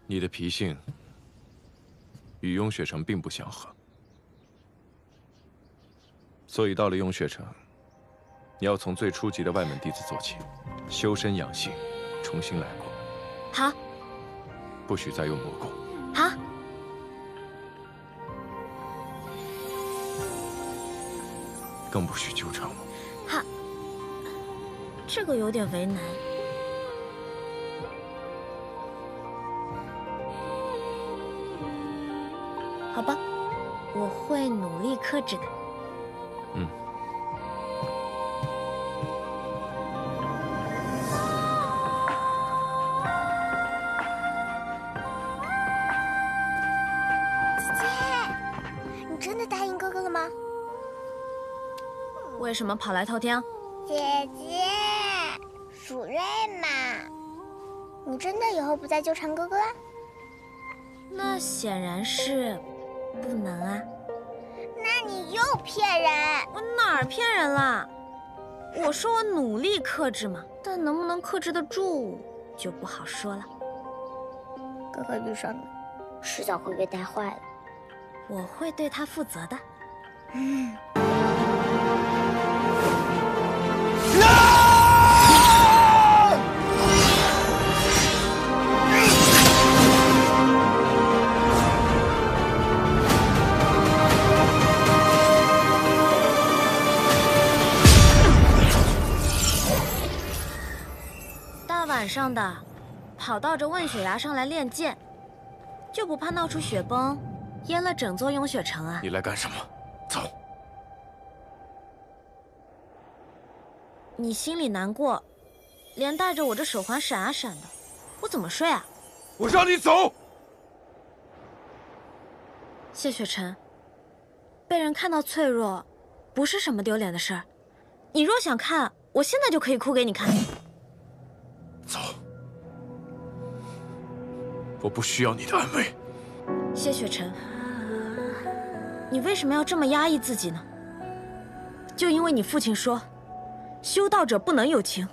你的脾性与雍雪城并不相合，所以到了雍雪城，你要从最初级的外门弟子做起，修身养性，重新来过。好。不许再用魔功。好。更不许纠缠我。好。这个有点为难。好吧，我会努力克制的。嗯。姐姐，你真的答应哥哥了吗？为什么跑来偷听？姐姐，蜀瑞嘛，你真的以后不再纠缠哥哥啊？那显然是不能啊。那你又骗人！我哪儿骗人了？我说我努力克制嘛，但能不能克制得住就不好说了。哥哥遇上你，迟早会被带坏的。我会对他负责的。大晚上的，跑到这问雪崖上来练剑，就不怕闹出雪崩，淹了整座雍雪城啊？你来干什么？走。你心里难过，连带着我这手环闪啊闪的，我怎么睡啊？我让你走。谢雪晨，被人看到脆弱，不是什么丢脸的事儿。你若想看，我现在就可以哭给你看。走。我不需要你的安慰。谢雪晨，你为什么要这么压抑自己呢？就因为你父亲说，修道者不能有情。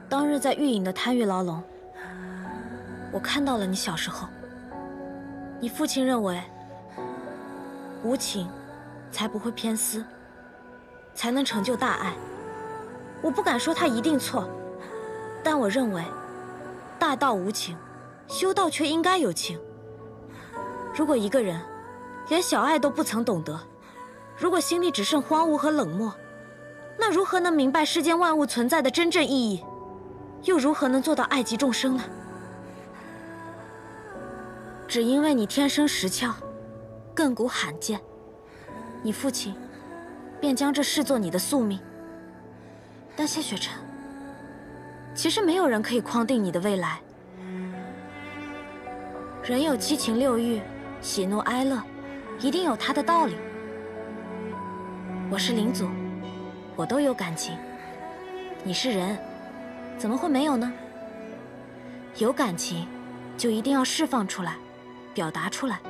当日在玉隐的贪欲牢笼，我看到了你小时候。你父亲认为，无情才不会偏私，才能成就大爱。我不敢说他一定错，但我认为，大道无情，修道却应该有情。如果一个人连小爱都不曾懂得，如果心里只剩荒芜和冷漠，那如何能明白世间万物存在的真正意义？又如何能做到爱及众生呢？只因为你天生石窍，亘古罕见，你父亲便将这视作你的宿命。但谢雪晨，其实没有人可以框定你的未来。人有七情六欲，喜怒哀乐，一定有它的道理。我是灵祖，我都有感情。你是人，怎么会没有呢？有感情，就一定要释放出来，表达出来。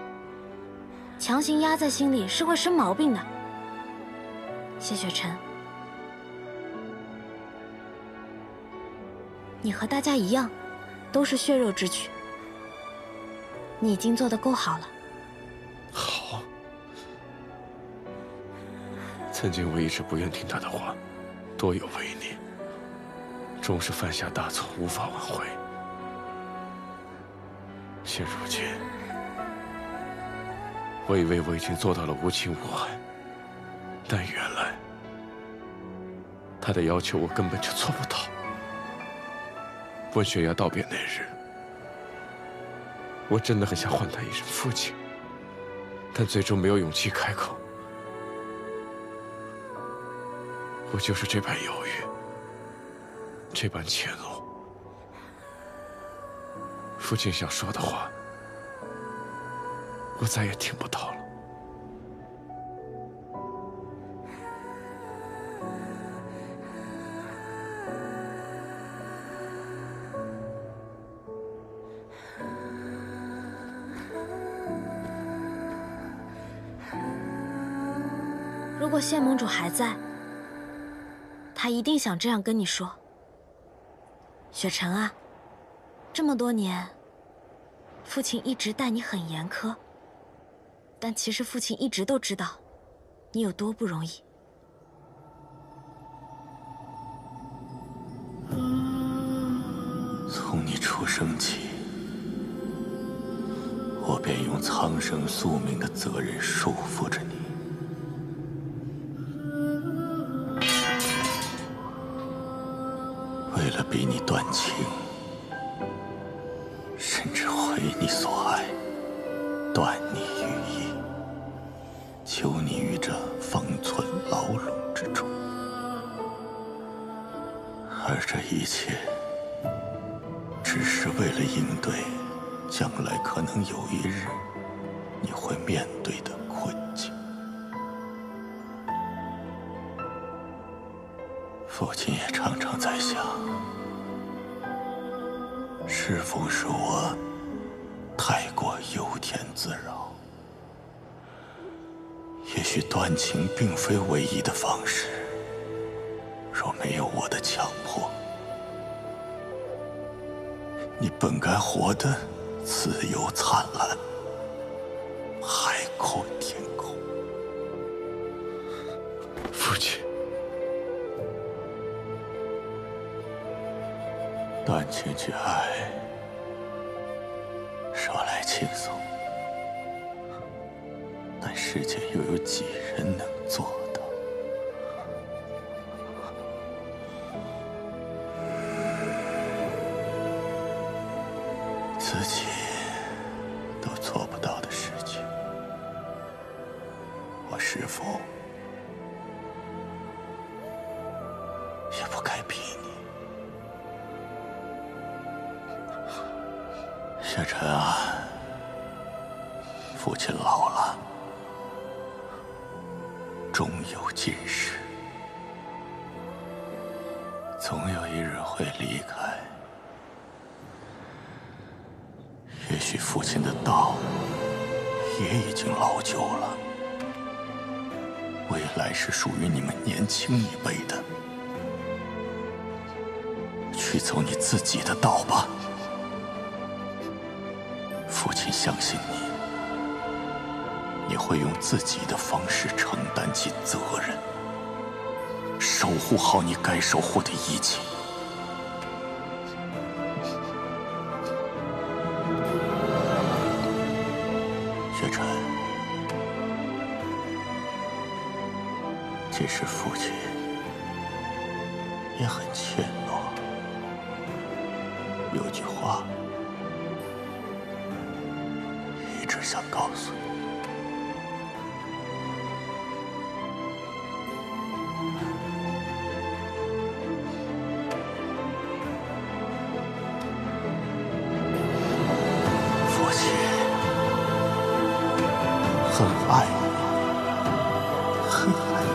强行压在心里是会生毛病的。谢雪晨，你和大家一样，都是血肉之躯。你已经做得够好了。好。曾经我一直不愿听他的话，多有违逆，终是犯下大错，无法挽回。现如今，我以为我已经做到了无情无爱，但原来他的要求我根本就做不到。问悬崖道别那日，我真的很想唤他一声父亲，但最终没有勇气开口。我就是这般犹豫，这般怯懦。父亲想说的话，我再也听不到了。如果谢盟主还在，他一定想这样跟你说：雪晨啊，这么多年，父亲一直待你很严苛，但其实父亲一直都知道你有多不容易。从你出生起，我便用苍生宿命的责任束缚着你。为了逼你断情，甚至毁你所爱，断你羽翼，囚你于这方寸牢笼之中。而这一切，只是为了应对将来可能有一日你会面对的困境。父亲也常常在想，是否是我太过由天自扰？也许断情并非唯一的方式，若没有我的强迫，你本该活得自由灿烂，海阔天空。父亲，断情去爱，说来轻松，但世间又有几人能做到？自己都做不到的事情，我是否也不该逼你？雪晨啊，父亲老了，终有今时，总有一日会离开。也许父亲的道也已经老旧了，未来是属于你们年轻一辈的，去走你自己的道吧。父亲相信你，你会用自己的方式承担起责任，守护好你该守护的一切。雪晨，其实父亲也很怯懦。有句话一直想告诉你。 很爱你，很爱你。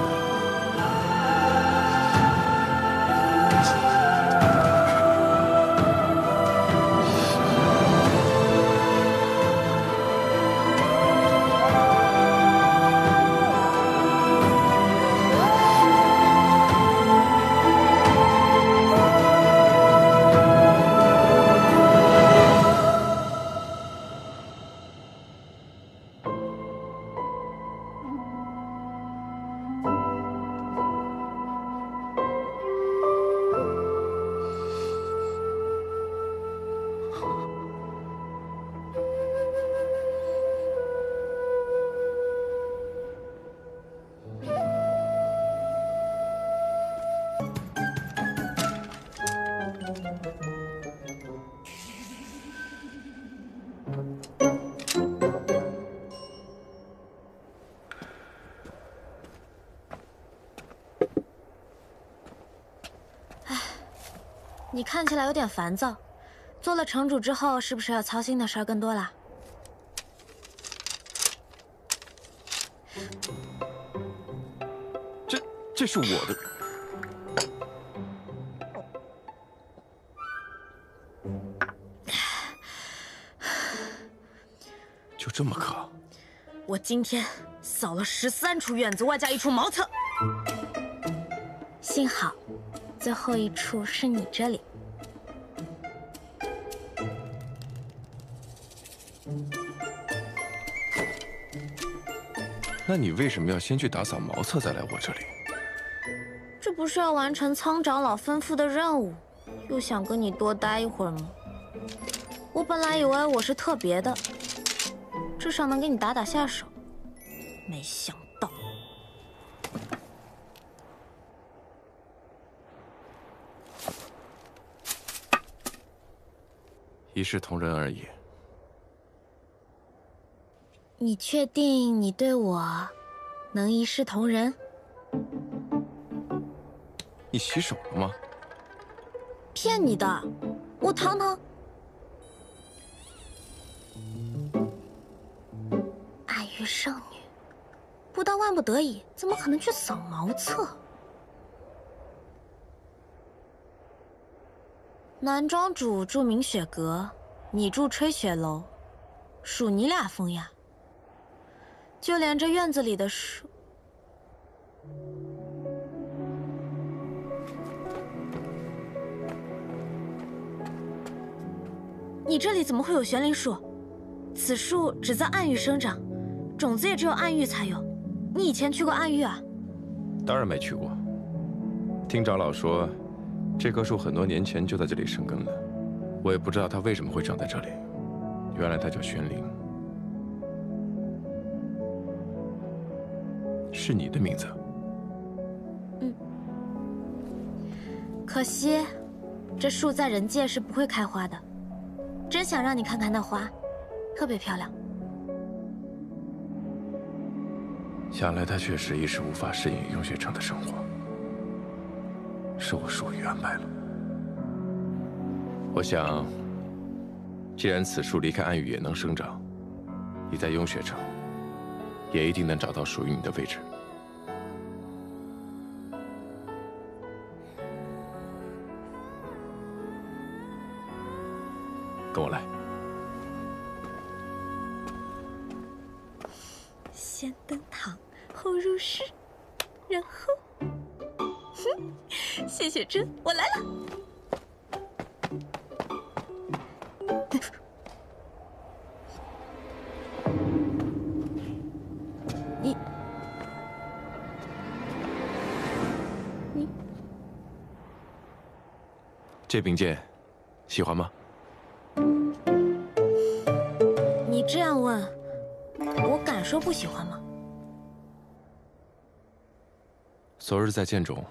你看起来有点烦躁，做了城主之后，是不是要操心的事儿更多了？这是我的。就这么渴？我今天扫了13处院子，外加1处茅厕。幸好，最后1处是你这里。那你为什么要先去打扫茅厕，再来我这里？这不是要完成苍长老吩咐的任务，又想跟你多待一会儿吗？我本来以为我是特别的，至少能给你打打下手，没想到。一视同仁而已。你确定你对我能一视同仁？你洗手了吗？骗你的，我堂堂爱玉圣女，不到万不得已，怎么可能去扫茅厕？南庄主住明雪阁，你住吹雪楼，属你俩风雅。就连这院子里的树，你这里怎么会有悬铃树？此树只在暗域生长，种子也只有暗域才有。你以前去过暗域啊？当然没去过。听长老说，这棵树很多年前就在这里生根了，我也不知道它为什么会长在这里。原来它叫玄灵。 是你的名字。嗯，可惜，这树在人界是不会开花的。真想让你看看那花，特别漂亮。想来他确实一时无法适应雍雪城的生活，是我疏于安排了。我想，既然此树离开暗域也能生长，你在雍雪城也一定能找到属于你的位置。 跟我来。先登堂，后入室，然后，谢雪珍，我来了。你这柄剑，喜欢吗？你这样问，我敢说不喜欢吗？昨日在剑中，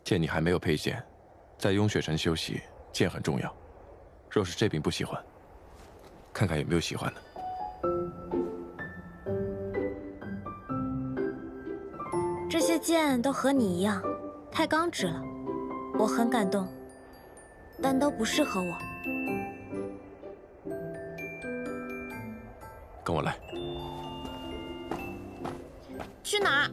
见你还没有佩剑，在雍雪城休息，剑很重要。若是这柄不喜欢，看看有没有喜欢的。这些剑都和你一样，太刚直了，我很感动，但都不适合我。跟我来。去哪儿？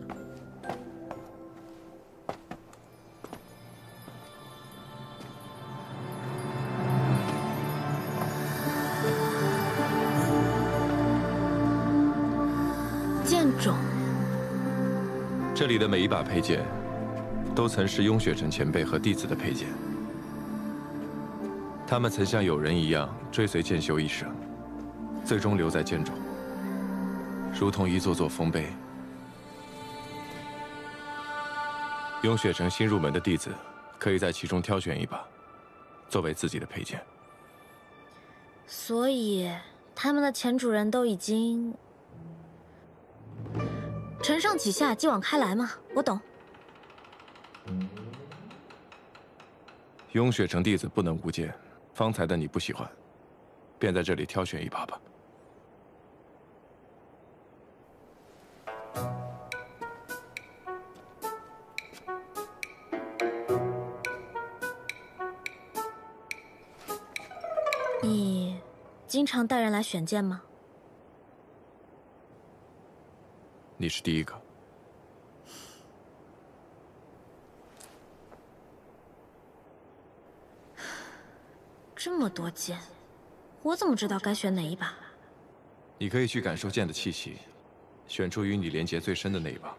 剑种。这里的每一把佩剑，都曾是雍雪城前辈和弟子的佩剑。他们曾像友人一样追随剑修一生，最终留在剑中，如同一座座丰碑。雍雪城新入门的弟子，可以在其中挑选一把，作为自己的佩剑。所以，他们的前主人都已经承上启下，继往开来吗？我懂。雍雪城弟子不能无剑，方才的你不喜欢，便在这里挑选一把吧。你经常带人来选剑吗？你是第一个。这么多剑，我怎么知道该选哪一把？你可以去感受剑的气息，选出与你连结最深的那一把。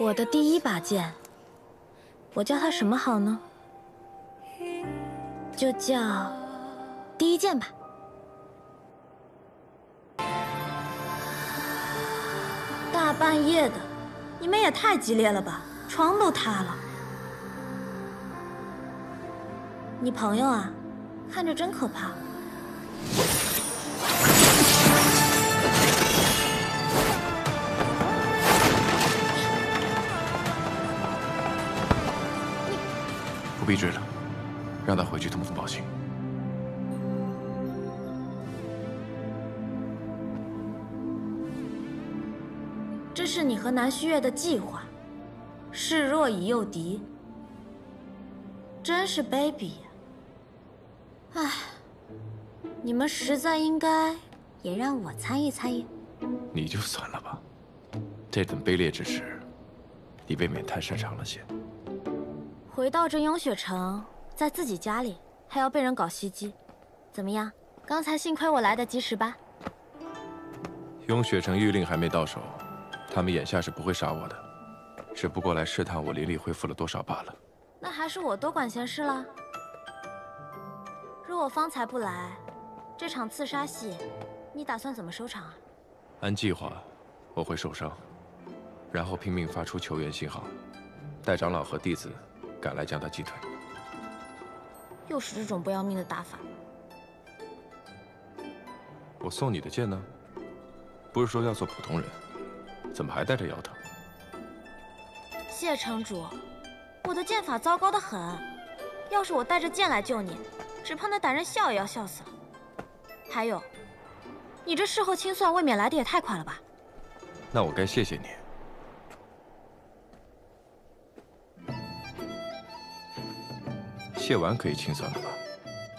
我的第一把剑，我叫它什么好呢？就叫第一剑吧。大半夜的，你们也太激烈了吧，床都塌了。你朋友啊，看着真可怕。不必追了，让他回去通风报信。这是你和南虚月的计划，示弱以诱敌，真是卑鄙呀！唉，你们实在应该也让我参与参与。你就算了吧，这等卑劣之事，你未免太擅长了些。回到这雍雪城，在自己家里还要被人搞袭击，怎么样？刚才幸亏我来得及时吧？雍雪城谕令还没到手，他们眼下是不会杀我的，只不过来试探我灵力恢复了多少罢了。那还是我多管闲事了。若我方才不来，这场刺杀戏，你打算怎么收场啊？按计划，我会受伤，然后拼命发出求援信号，待长老和弟子赶来将他击退。又是这种不要命的打法。我送你的剑呢？不是说要做普通人，怎么还带着摇头？谢城主，我的剑法糟糕得很，要是我带着剑来救你，只怕那歹人笑也要笑死了。还有，你这事后清算未免来得也太快了吧？那我该谢谢你。谢完可以清算了吧？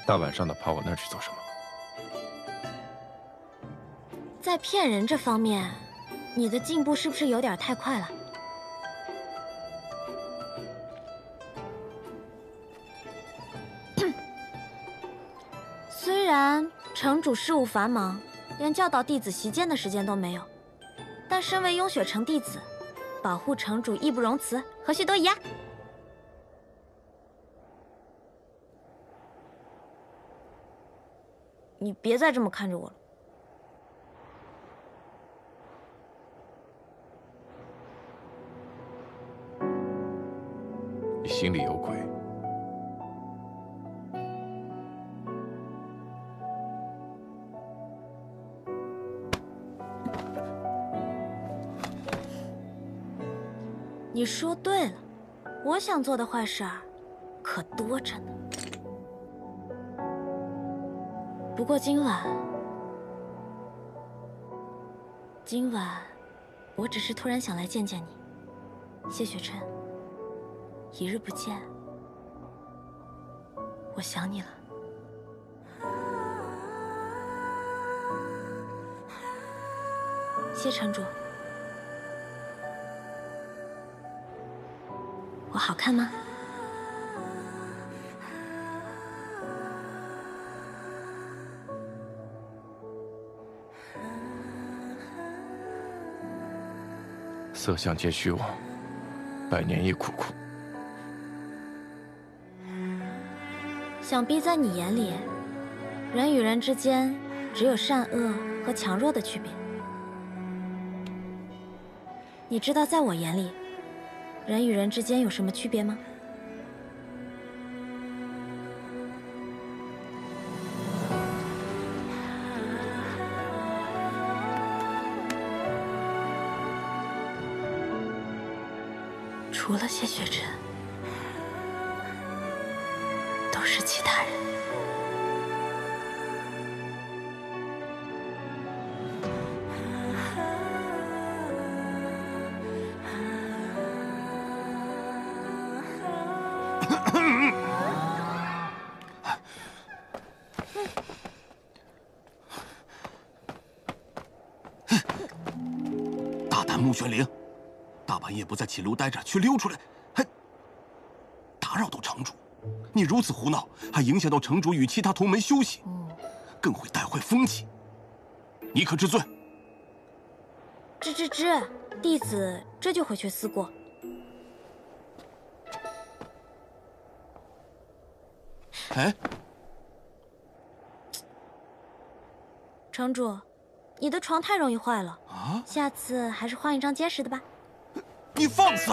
大晚上的跑我那儿去做什么？在骗人这方面，你的进步是不是有点太快了？虽然城主事务繁忙，连教导弟子习剑的时间都没有，但身为雍雪城弟子，保护城主义不容辞，何须多疑啊？你别再这么看着我了。你心里有鬼。你说对了，我想做的坏事儿可多着呢。不过今晚，我只是突然想来见见你，谢雪晨。一日不见，我想你了。谢城主，我好看吗？色相皆虚妄，百年亦苦苦。想必在你眼里，人与人之间只有善恶和强弱的区别。你知道在我眼里，人与人之间有什么区别吗？除了谢雪晨，都是其他人。大胆穆玄灵，大半夜不在寝楼待着，却溜出来，还打扰到城主。你如此胡闹，还影响到城主与其他同门休息，更会带坏风气。你可知罪？知，弟子这就回去思过。哎，城主，你的床太容易坏了，下次还是换一张结实的吧。你放肆！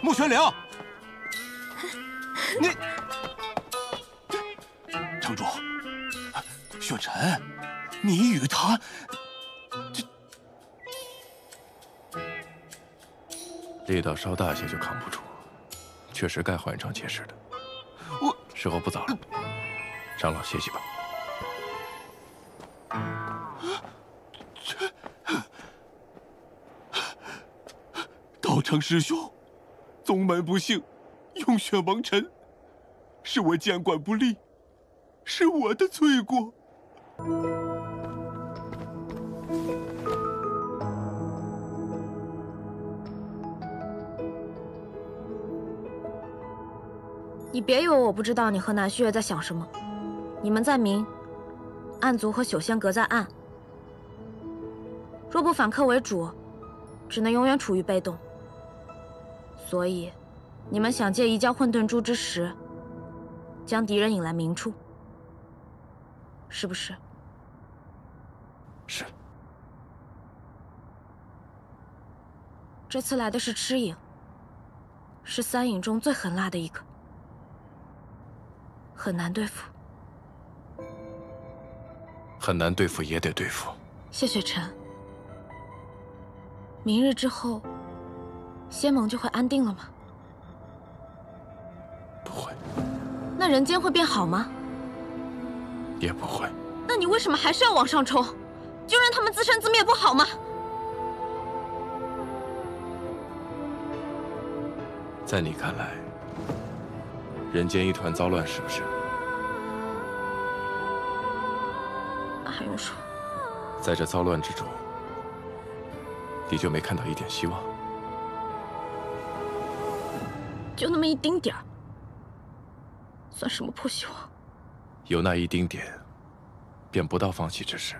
穆玄灵，你城主，雪晨，你与他力道稍大些就扛不住，确实该换一张结实的。时候不早了，长老歇息吧。道成师兄，宗门不幸，雍雪蒙尘，是我监管不力，是我的罪过。你别以为我不知道你和南旭月在想什么。你们在明，暗族和朽仙阁在暗。若不反客为主，只能永远处于被动。所以，你们想借移交混沌珠之时，将敌人引来明处，是不是？是。这次来的是赤影，是三影中最狠辣的一个，很难对付。很难对付也得对付。谢雪晨，明日之后，仙盟就会安定了吗？不会。那人间会变好吗？也不会。那你为什么还是要往上冲？就让他们自生自灭不好吗？在你看来，人间一团糟乱，是不是？那还用说？在这糟乱之中，你就没看到一点希望？就那么一丁点儿，算什么破希望？有那一丁点，便不到放弃之时。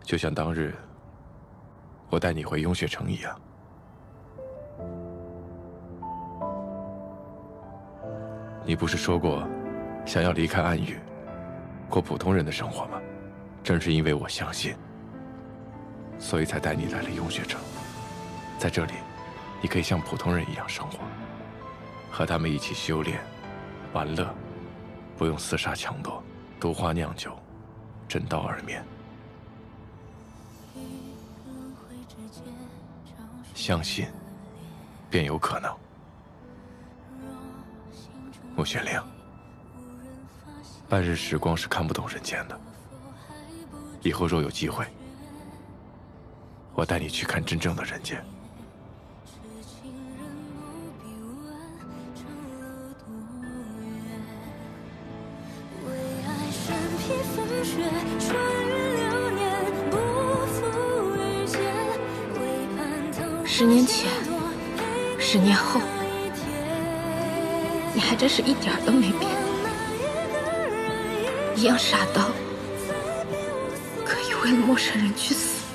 就像当日我带你回雍雪城一样。你不是说过，想要离开暗域，过普通人的生活吗？正是因为我相信，所以才带你来了雍雪城。在这里，你可以像普通人一样生活，和他们一起修炼、玩乐，不用厮杀抢夺，毒花酿酒，枕刀而眠。相信，便有可能。穆玄灵，半日时光是看不懂人间的。以后若有机会，我带你去看真正的人间。10年前，10年后。你还真是一点儿都没变，一样傻到可以为了陌生人去死。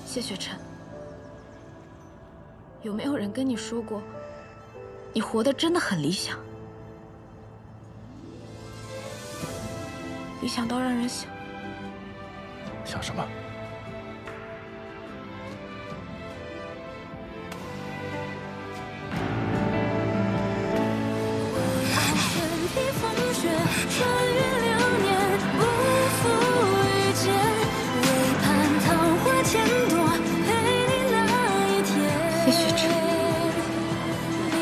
谢雪晨，有没有人跟你说过，你活得真的很理想？理想到让人想什么？谢雪晨，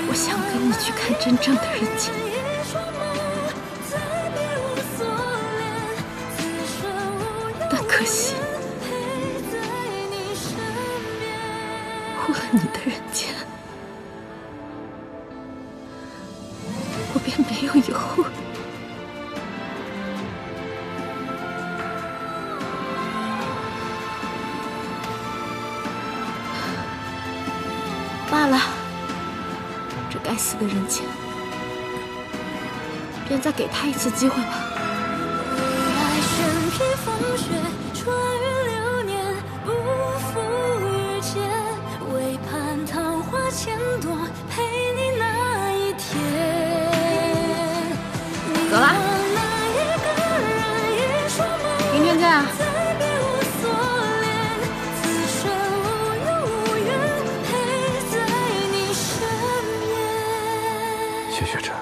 我想跟你去看真正的人间，但可惜，过了你的人间，我便没有以后了。罢了，这该死的人间，便再给他一次机会吧。走啦，明天见啊。谢雪晨，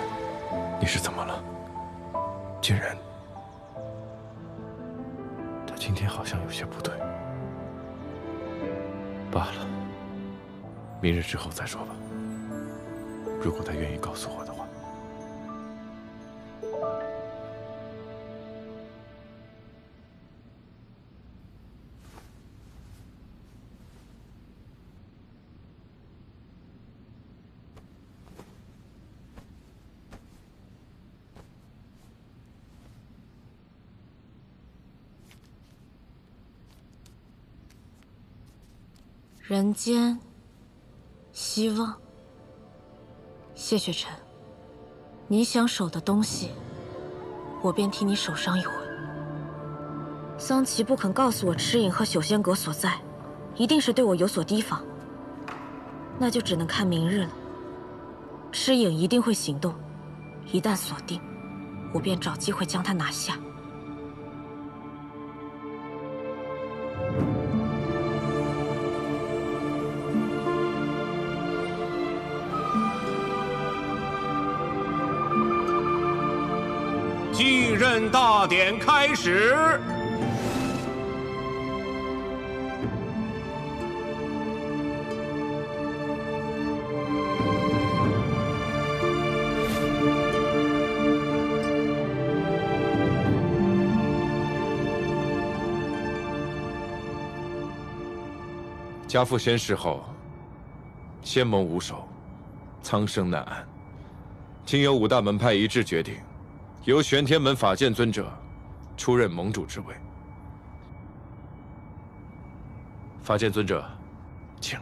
你是怎么了？竟然，他今天好像有些不对。罢了，明日之后再说吧。如果他愿意告诉我的话。人间希望。谢雪晨，你想守的东西，我便替你守上一回。桑琪不肯告诉我赤影和朽仙阁所在，一定是对我有所提防。那就只能看明日了。赤影一定会行动，一旦锁定，我便找机会将他拿下。继任大典开始。家父仙逝后，仙盟无首，苍生难安。经由5大门派一致决定，由玄天门法剑尊者出任盟主之位。法剑尊者，请。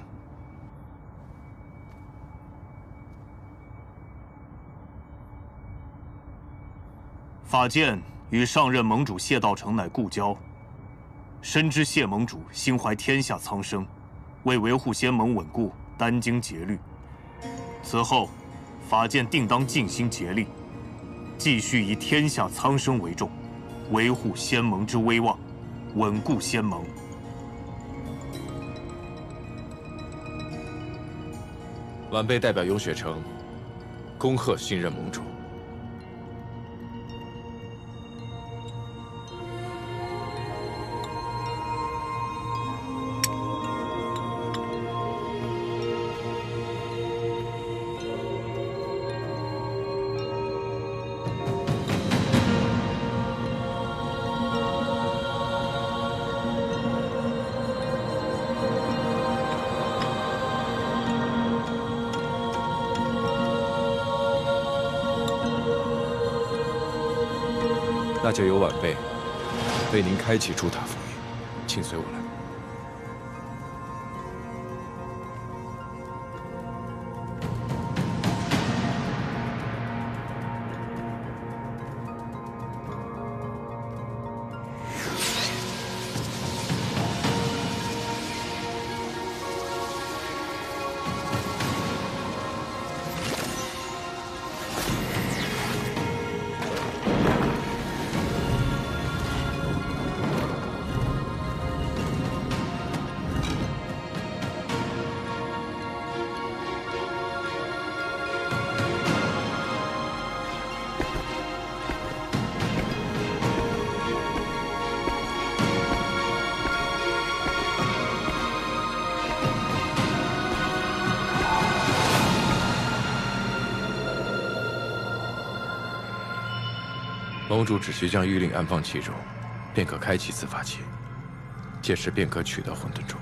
法剑与上任盟主谢道成乃故交，深知谢盟主心怀天下苍生。为维护仙盟稳固，殚精竭虑。此后，法剑定当尽心竭力，继续以天下苍生为重，维护仙盟之威望，稳固仙盟。晚辈代表永雪城，恭贺新任盟主。那就由晚辈为您开启筑塔封印，请随我来。盟主只需将玉令安放其中，便可开启此法器，届时便可取得混沌珠。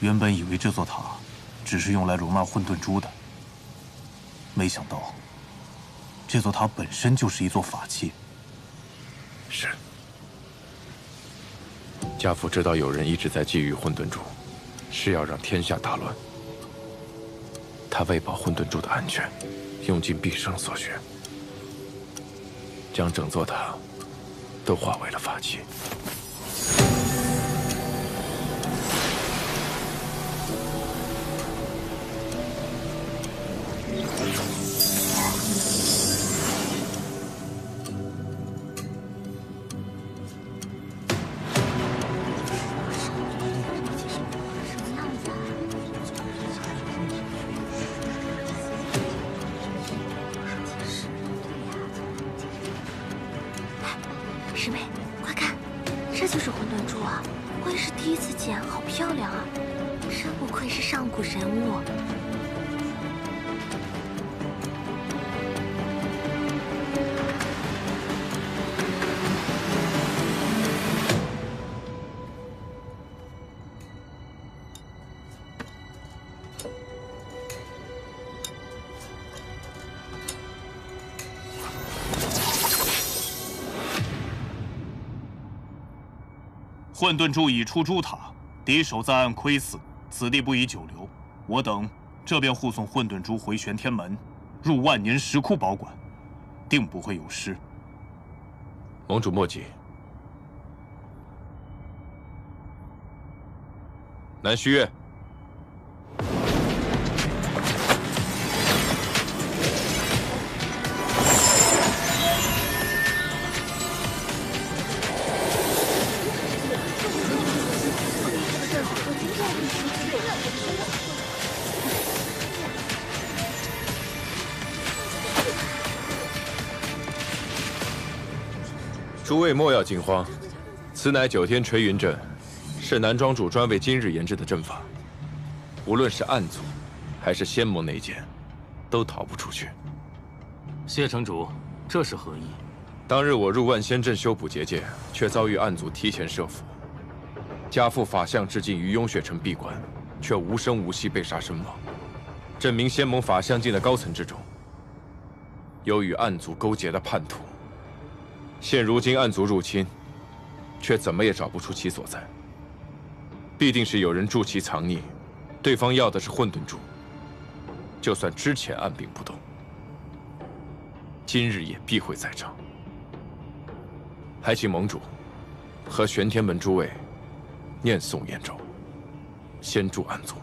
原本以为这座塔只是用来容纳混沌珠的，没想到这座塔本身就是一座法器。是。家父知道有人一直在觊觎混沌珠，是要让天下大乱。他为保混沌珠的安全，用尽毕生所学，将整座塔都化为了法器。师妹，快看，这就是混沌珠啊！我也是第一次见，好漂亮啊！真不愧是上古神物。混沌柱已出朱塔，敌手在岸窥伺，此地不宜久留。我等这便护送混沌珠回玄天门，入万年石窟保管，定不会有失。盟主莫急。南虚月。 诸位莫要惊慌，此乃9天垂云阵，是南庄主专为今日研制的阵法。无论是暗族，还是仙盟内奸，都逃不出去。谢城主，这是何意？当日我入万仙阵修补结界，却遭遇暗族提前设伏，家父法相之境于雍雪城闭关，却无声无息被杀身亡。这名仙盟法相境的高层之中，有与暗族勾结的叛徒。 现如今暗族入侵，却怎么也找不出其所在。必定是有人助其藏匿，对方要的是混沌珠。就算之前按兵不动，今日也必会在场。还请盟主和玄天门诸位念诵延咒，先助暗族。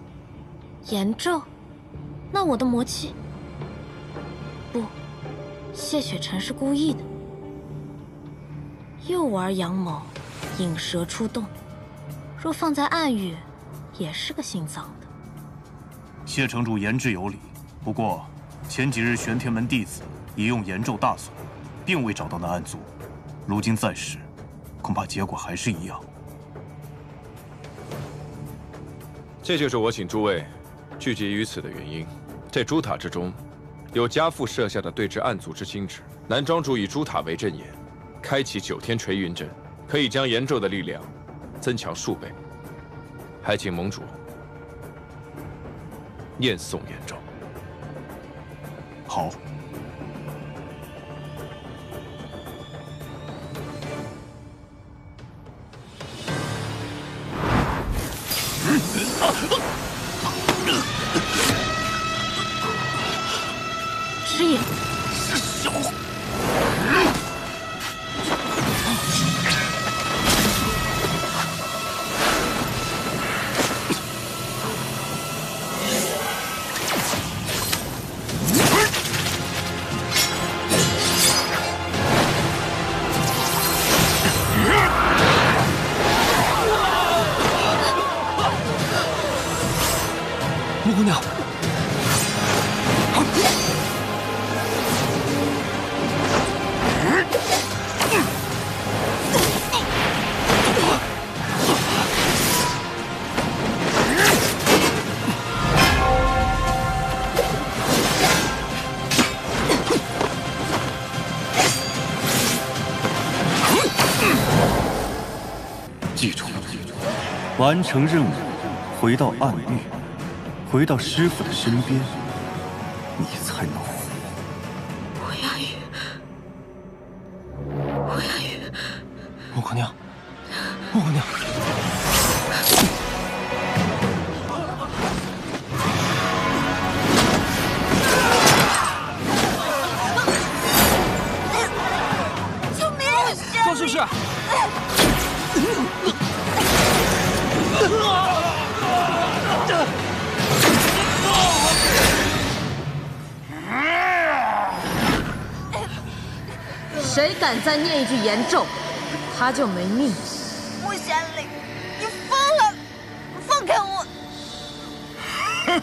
延咒？那我的魔气？不，谢雪晨是故意的。 又玩阳谋，引蛇出洞。若放在暗域，也是个姓臧的。谢城主言之有理，不过前几日玄天门弟子已用延咒大损，并未找到那暗族。如今再试，恐怕结果还是一样。这就是我请诸位聚集于此的原因。这朱塔之中，有家父设下的对峙暗族之心旨。南庄主以朱塔为阵眼。 开启9天垂云阵，可以将延咒的力量增强数倍。还请盟主念诵延咒。好。师爷，是小。 木姑娘，记住，完成任务，回到暗域。 回到师傅的身边，你才能活。胡雅雨，胡雅雨，木姑娘，木姑娘，救命！高术士。谁敢再念一句延咒，他就没命。穆贤礼，你疯了！放开我！哼！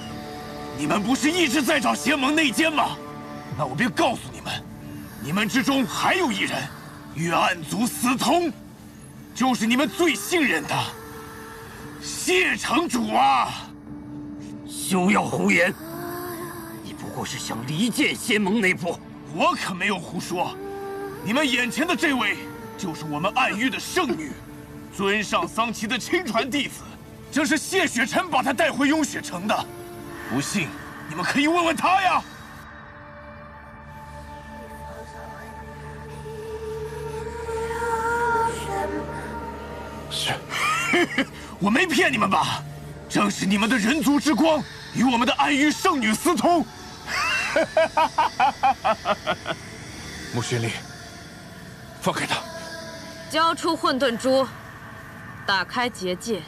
你们不是一直在找邪盟内奸吗？那我便告诉你们，你们之中还有一人与暗族私通，就是你们最信任的谢城主啊！休要胡言！你不过是想离间仙盟内部。我可没有胡说。 你们眼前的这位，就是我们暗域的圣女，尊上桑琪的亲传弟子，正是谢雪晨把她带回雍雪城的。不信，你们可以问问他呀。是。我没骗你们吧？正是你们的人族之光与我们的暗域圣女私通。穆玄灵，放开他！交出混沌珠，打开结界。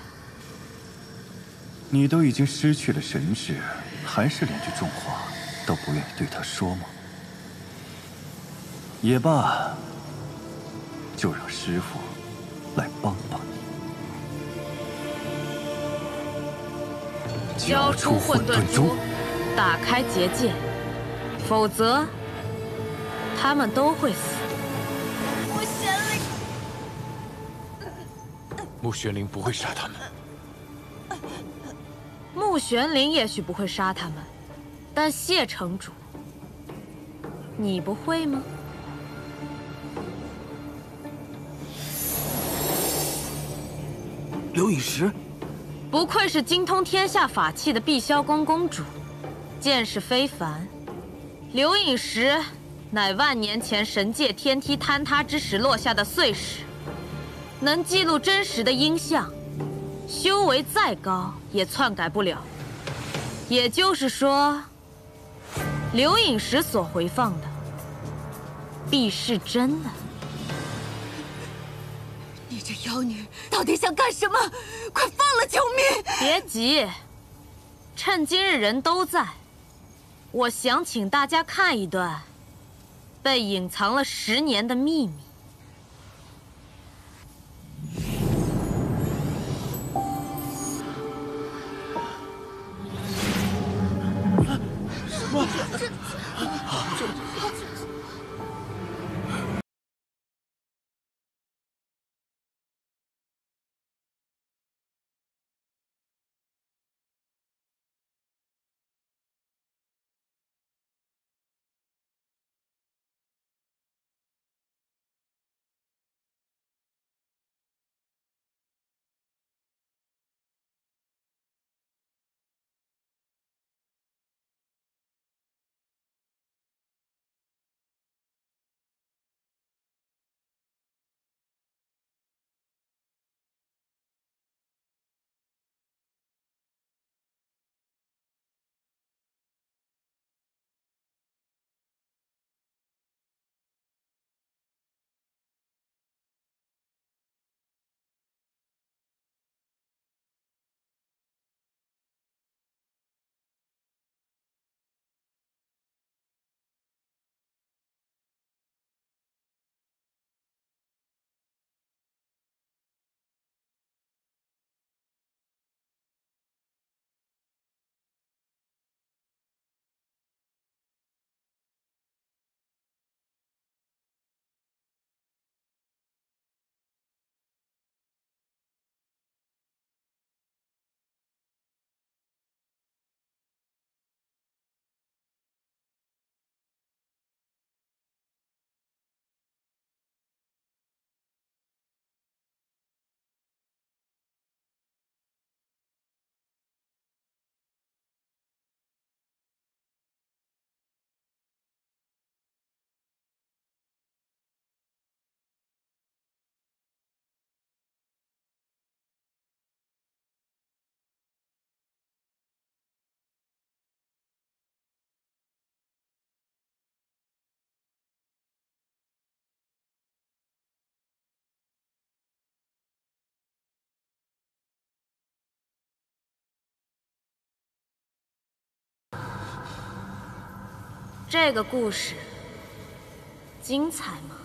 你都已经失去了神智，还是连句重话都不愿意对他说吗？也罢，就让师傅来帮帮你。交出混沌珠，打开结界，否则他们都会死。穆玄灵，穆玄灵不会杀他们。穆玄灵也许不会杀他们，但谢城主，你不会吗？刘雨石，不愧是精通天下法器的碧霄宫公主，见识非凡。刘颖石乃万年前神界天梯坍塌之时落下的碎石，能记录真实的音像，修为再高也篡改不了。也就是说，刘颖石所回放的必是真的。你这妖女到底想干什么？快放了救命！别急，趁今日人都在，我想请大家看一段被隐藏了10年的秘密。什么？这个故事精彩吗？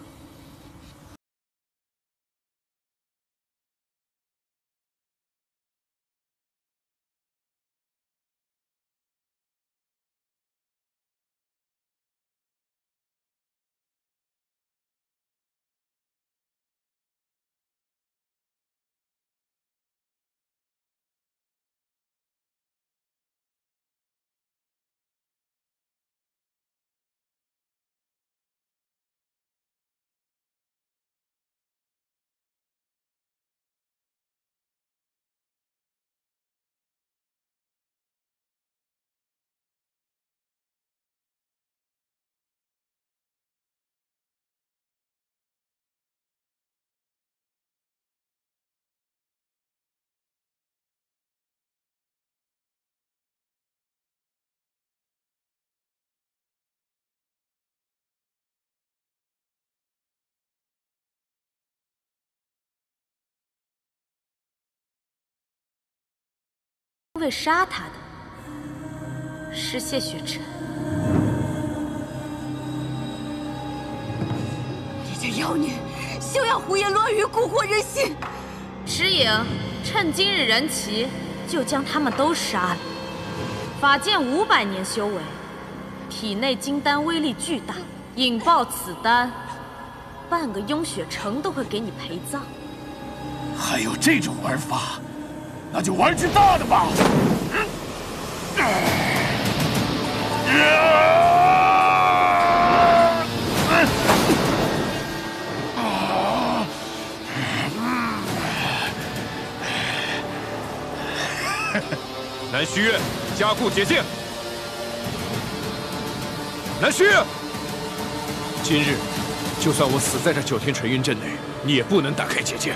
会杀他的是谢雪晨。这些妖孽休要胡言乱语，蛊惑人心。石影趁今日人齐，就将他们都杀了。法剑500年修为，体内金丹威力巨大，引爆此丹，半个雍雪城都会给你陪葬。还有这种玩法，那就玩只大的吧！南虚月，加固结界。南虚月，今日就算我死在这9天纯云阵内，你也不能打开结界。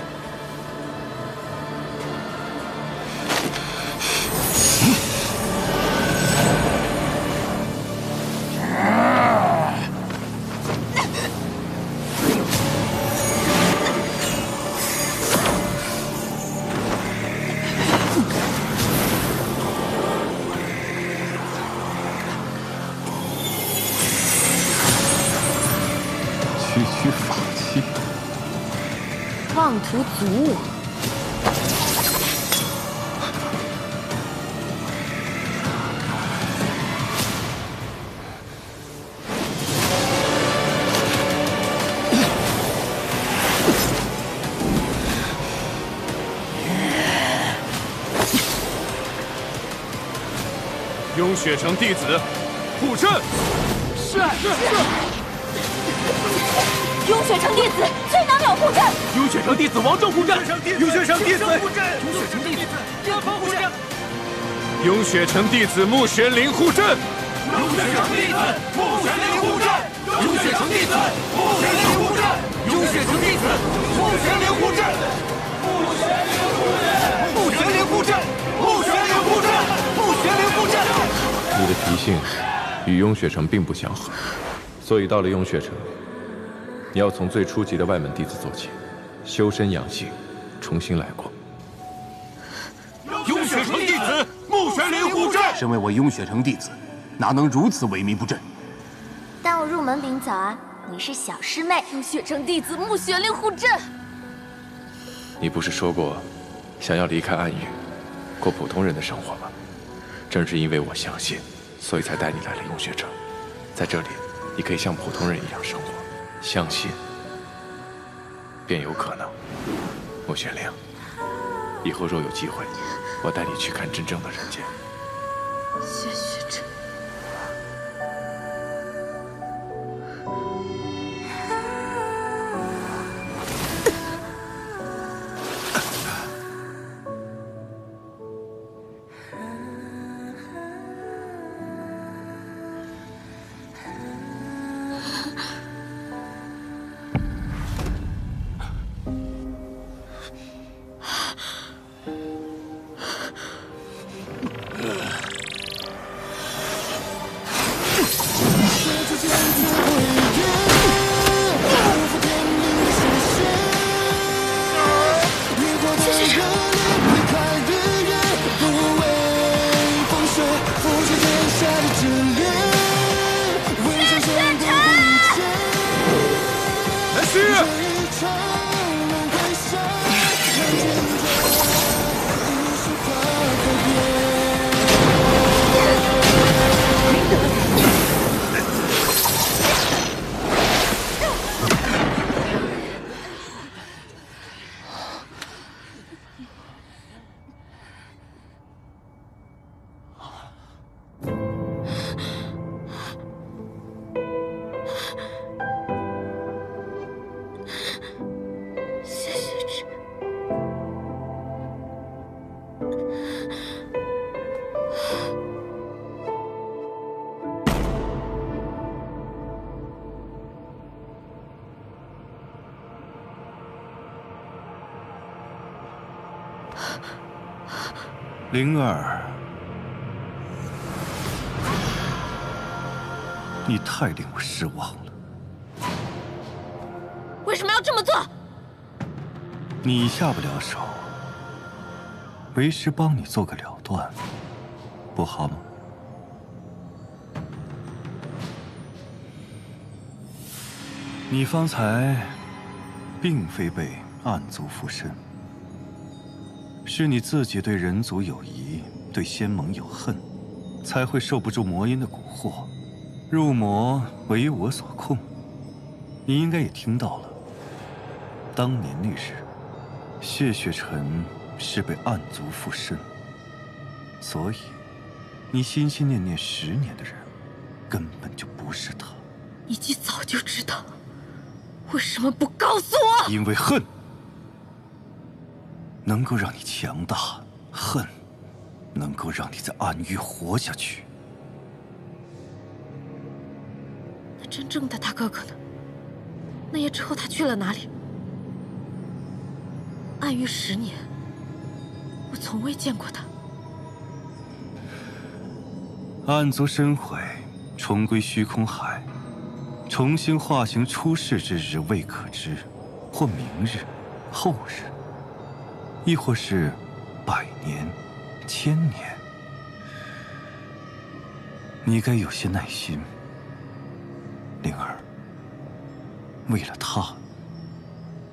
区法器，妄图阻我！雍雪城弟子，护阵！是。雍雪城弟子崔南淼护阵，雍雪城弟子王正护阵，雍雪城弟子雍雪城弟子叶鹏护阵，雍雪城弟子穆玄灵护阵，雍雪城弟子穆玄灵护阵，雍雪城弟子穆玄灵护阵，雍雪城弟子穆玄灵护阵，穆玄灵护阵，穆玄灵护阵，穆玄灵护阵。你的脾性与雍雪城并不相合，所以到了雍雪城。你要从最初级的外门弟子做起，修身养性，重新来过。雍雪城弟子穆玄灵护阵。身为我雍雪城弟子，哪能如此萎靡不振？但我入门比你早啊，你是小师妹。雍雪城弟子穆玄灵护阵。你不是说过，想要离开暗域，过普通人的生活吗？正是因为我相信，所以才带你来了雍雪城。在这里，你可以像普通人一样生活。相信，便有可能。穆玄灵，以后若有机会，我带你去看真正的人间。谢雪晨。灵儿，你太令我失望了。为什么要这么做？你下不了手，为师帮你做个了断，不好吗？你方才并非被暗族附身，是你自己对人族有疑，对仙盟有恨，才会受不住魔音的蛊惑，入魔为我所控。你应该也听到了，当年那日，谢雪晨是被暗族附身，所以你心心念念10年的人，根本就不是他。你既早就知道，为什么不告诉我？因为恨能够让你强大，恨能够让你在暗域活下去。那真正的大哥哥呢？那夜之后他去了哪里？暗域10年，我从未见过他。暗族身毁，重归虚空海，重新化形出世之日未可知，或明日、后日，亦或是100年、1000年。你该有些耐心，灵儿。为了他，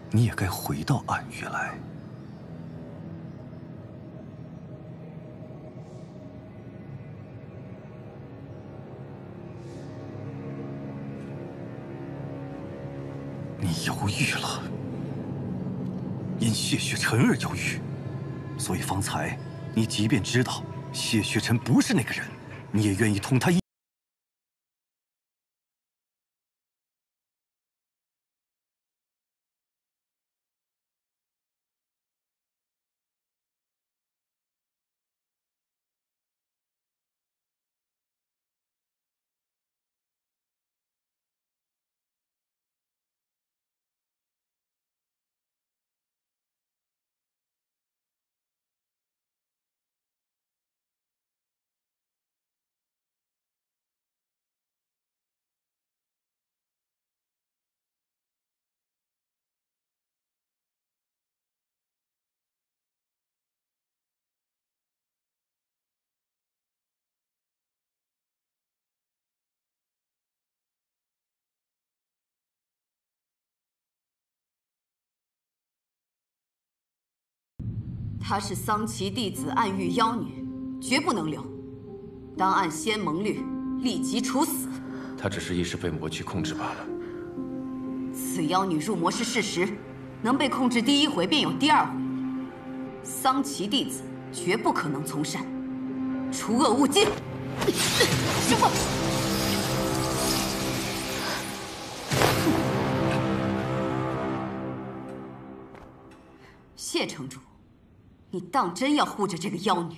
你也该回到暗域来。你犹豫了，因谢雪晨而犹豫，所以方才你即便知道谢雪晨不是那个人，你也愿意同他一。她是桑奇弟子暗域妖女，绝不能留，当按仙盟律立即处死。她只是一时被魔气控制罢了。此妖女入魔是事实，能被控制第1回便有第2回。桑奇弟子绝不可能从善，除恶务尽。师父。谢城主，你当真要护着这个妖女？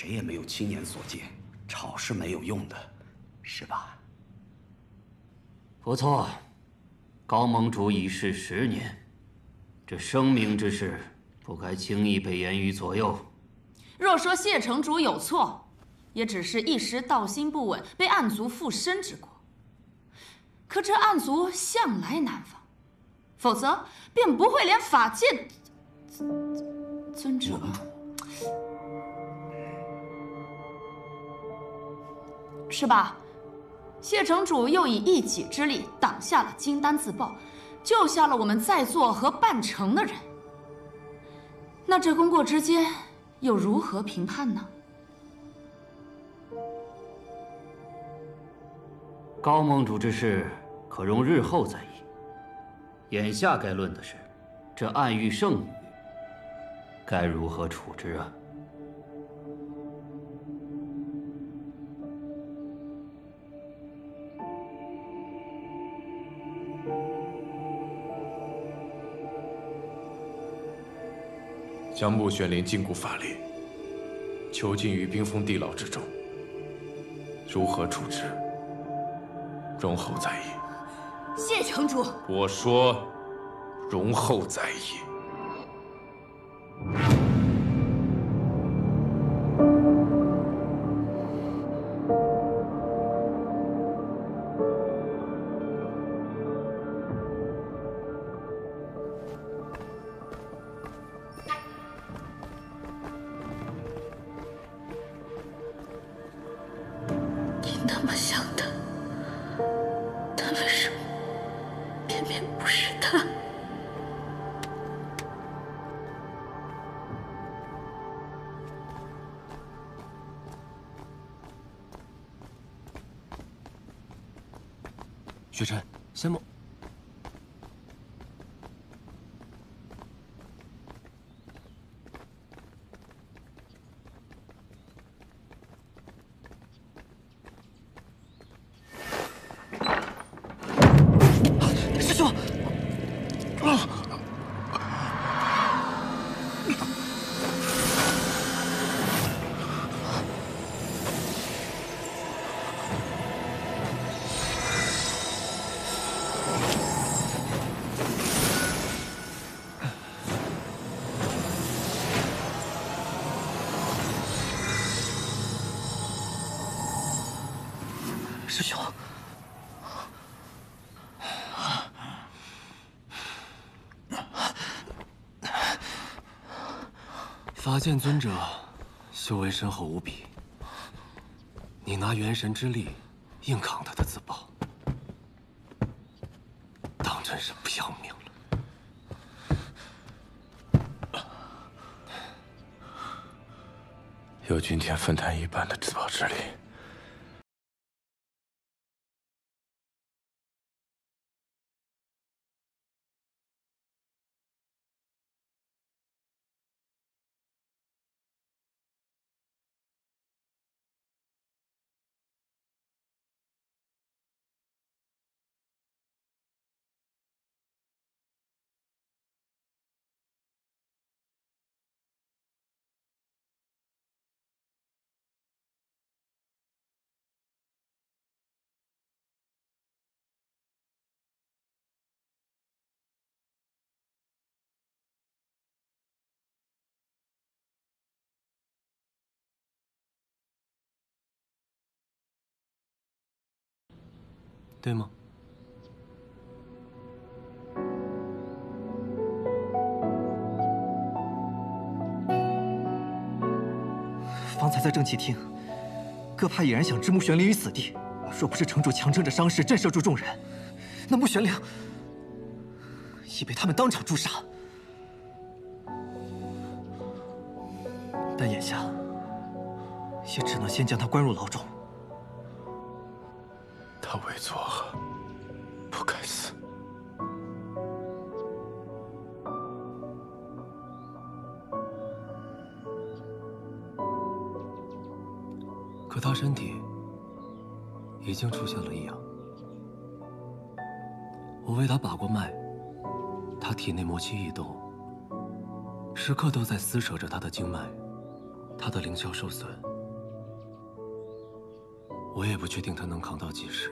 谁也没有亲眼所见，吵是没有用的，是吧？不错，高盟主已逝10年，这生命之事不该轻易被言语左右。若说谢城主有错，也只是一时道心不稳，被暗族附身之过。可这暗族向来难防，否则便不会连法界尊者。是吧？谢城主又以一己之力挡下了金丹自爆，救下了我们在座和半城的人。那这功过之间又如何评判呢？高盟主之事可容日后再议。眼下该论的是，这暗域圣女该如何处置啊？将穆玄灵禁锢法力，囚禁于冰封地牢之中。如何处置，容后再议。谢城主，我说，容后再议。你那么想他，但为什么偏偏不是他？雪晨，仙梦。师兄，师兄。法剑尊者修为深厚无比，你拿元神之力硬扛他的自爆，当真是不要命了。有君天分担一半的自爆之力。对吗？方才在正气厅，各派野人想置穆玄灵于死地。若不是城主强撑着伤势震慑住众人，那穆玄灵已被他们当场诛杀。但眼下也只能先将他关入牢中。他为作恶，不该死。可他身体已经出现了异样。我为他把过脉，他体内魔气异动，时刻都在撕扯着他的经脉，他的灵窍受损，我也不确定他能扛到几时。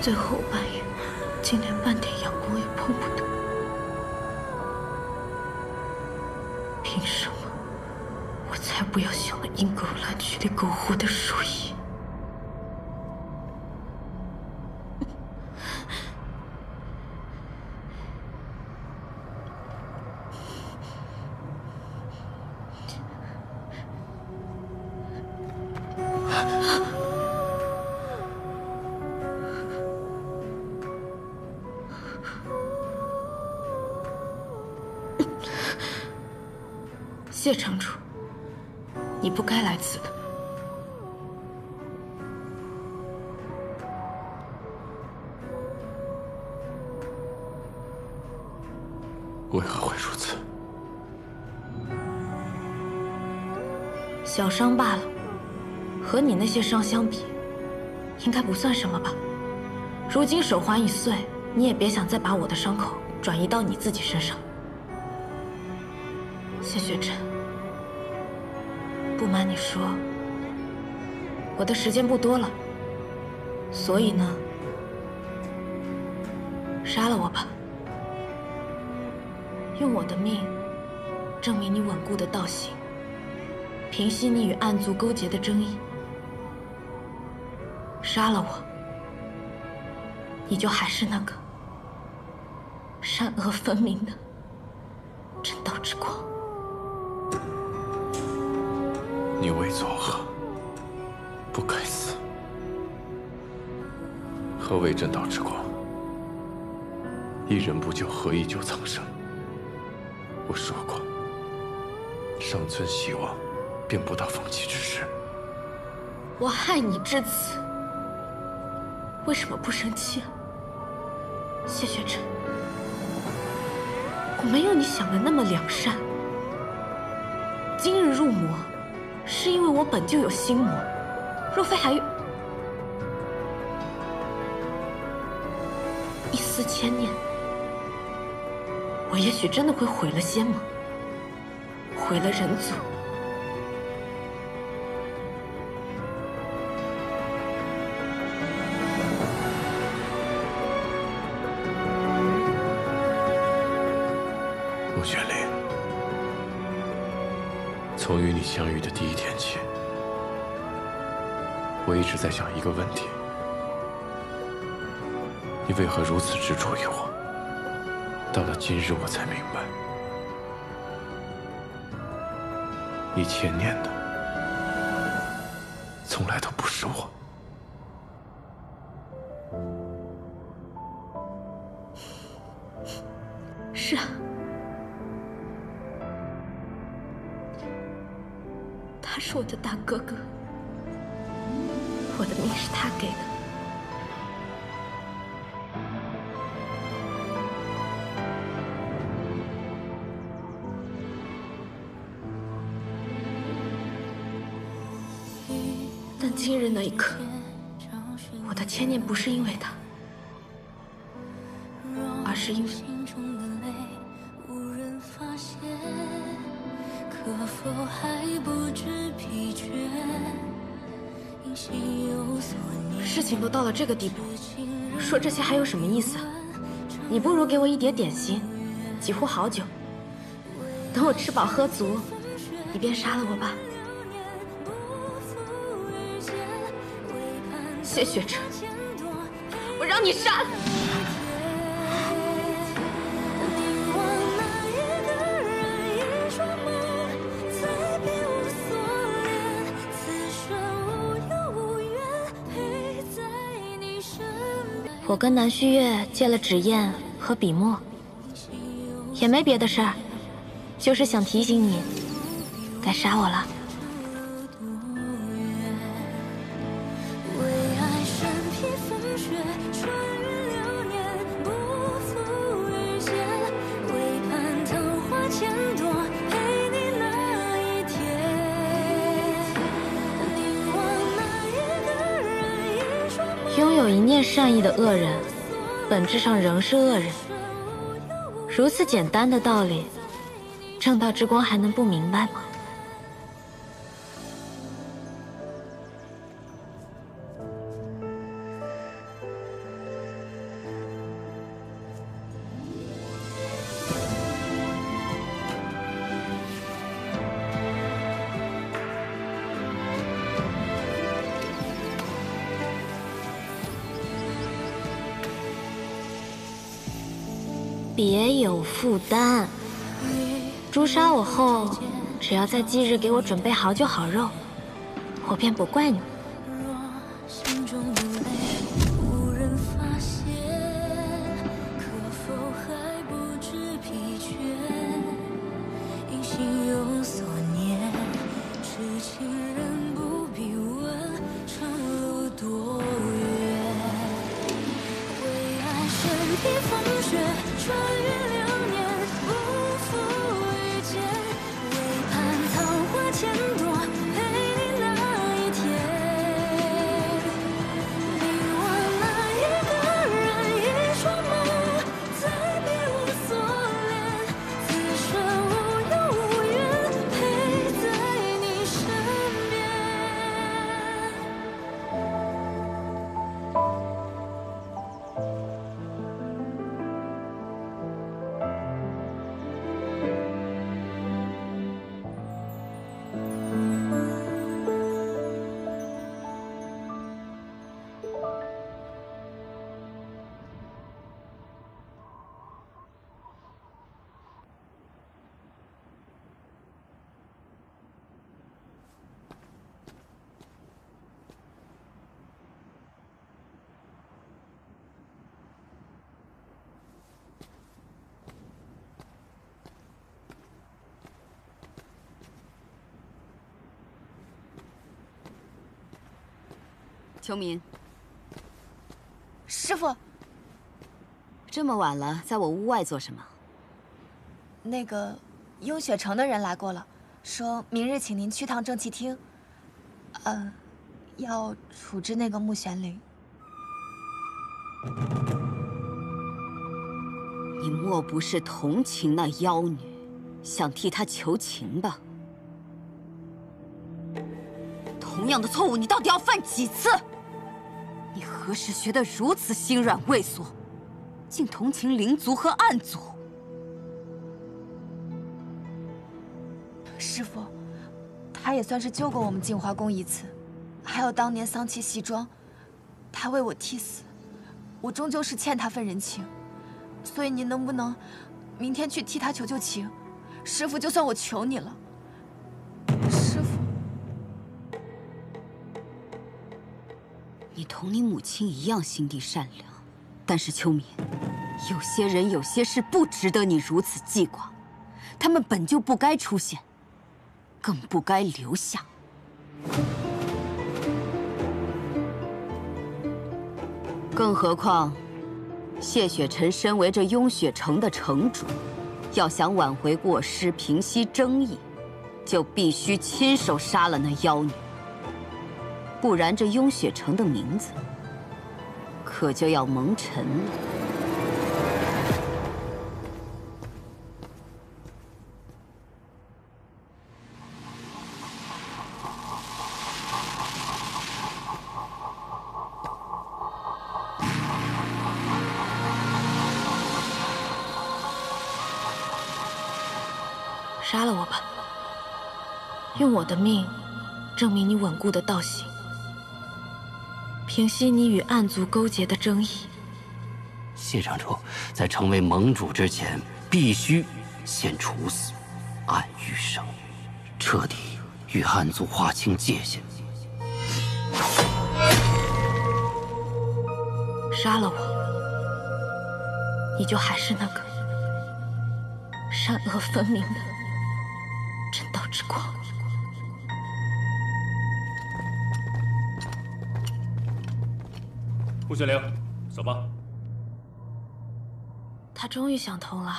最后半夜，竟连半点阳光也碰不得，凭什么？我才不要享了阴沟蓝区里苟活的树叶！谢城主，你不该来此的。为何会如此？小伤罢了，和你那些伤相比，应该不算什么吧？如今手环已碎，你也别想再把我的伤口转移到你自己身上。谢雪晨。不瞒你说，我的时间不多了，所以呢，杀了我吧，用我的命证明你稳固的道行，平息你与暗族勾结的争议。杀了我，你就还是那个善恶分明的正道之光。你为作恶，不该死。何为正道之光？一人不救，何以救苍生？我说过，尚存希望，便不到放弃之时。我害你至此，为什么不生气啊？谢雪晨，我没有你想的那么良善。今日入魔，是因为我本就有心魔，若非还有一丝牵念，我也许真的会毁了仙盟，毁了人族。穆玄灵，从与你相遇的第一天起，我一直在想一个问题：你为何如此执着于我？到了今日，我才明白，你牵念的从来都不是我。是啊，他是我的大哥哥，我的命是他给的。但今日那一刻，我的牵念不是因为他，而是因为可否还不知疲倦？事情都到了这个地步，说这些还有什么意思啊？你不如给我一碟点心，几壶好酒，等我吃饱喝足，你便杀了我吧。谢雪晨，我让你杀了。 我跟南虚月借了纸砚和笔墨，也没别的事儿，就是想提醒你，该杀我了。拥有一念善意的恶人，本质上仍是恶人。如此简单的道理，正道之光还能不明白吗？别有负担。诛杀我后，只要在忌日给我准备好酒好肉，我便不怪你。秋明，师傅，这么晚了，在我屋外做什么？那个雍雪城的人来过了，说明日请您去趟正气厅，要处置那个穆玄灵。你莫不是同情那妖女，想替她求情吧？同样的错误，你到底要犯几次？你何时学得如此心软畏缩，竟同情灵族和暗族？师傅，他也算是救过我们镜花宫一次，还有当年桑琪戏庄，他为我替死，我终究是欠他份人情，所以您能不能明天去替他求求情？师傅，就算我求你了，师傅。你同你母亲一样心地善良，但是秋明，有些人有些事不值得你如此记挂，他们本就不该出现，更不该留下。更何况，谢雪晨身为这雍雪城的城主，要想挽回过失、平息争议，就必须亲手杀了那妖女。不然，这雍雪城的名字可就要蒙尘了。杀了我吧，用我的命证明你稳固的道行，平息你与暗族勾结的争议。谢城主在成为盟主之前，必须先处死暗玉生，彻底与暗族划清界限。杀了我，你就还是那个善恶分明的真道之光。顾玄灵，走吧。他终于想通了，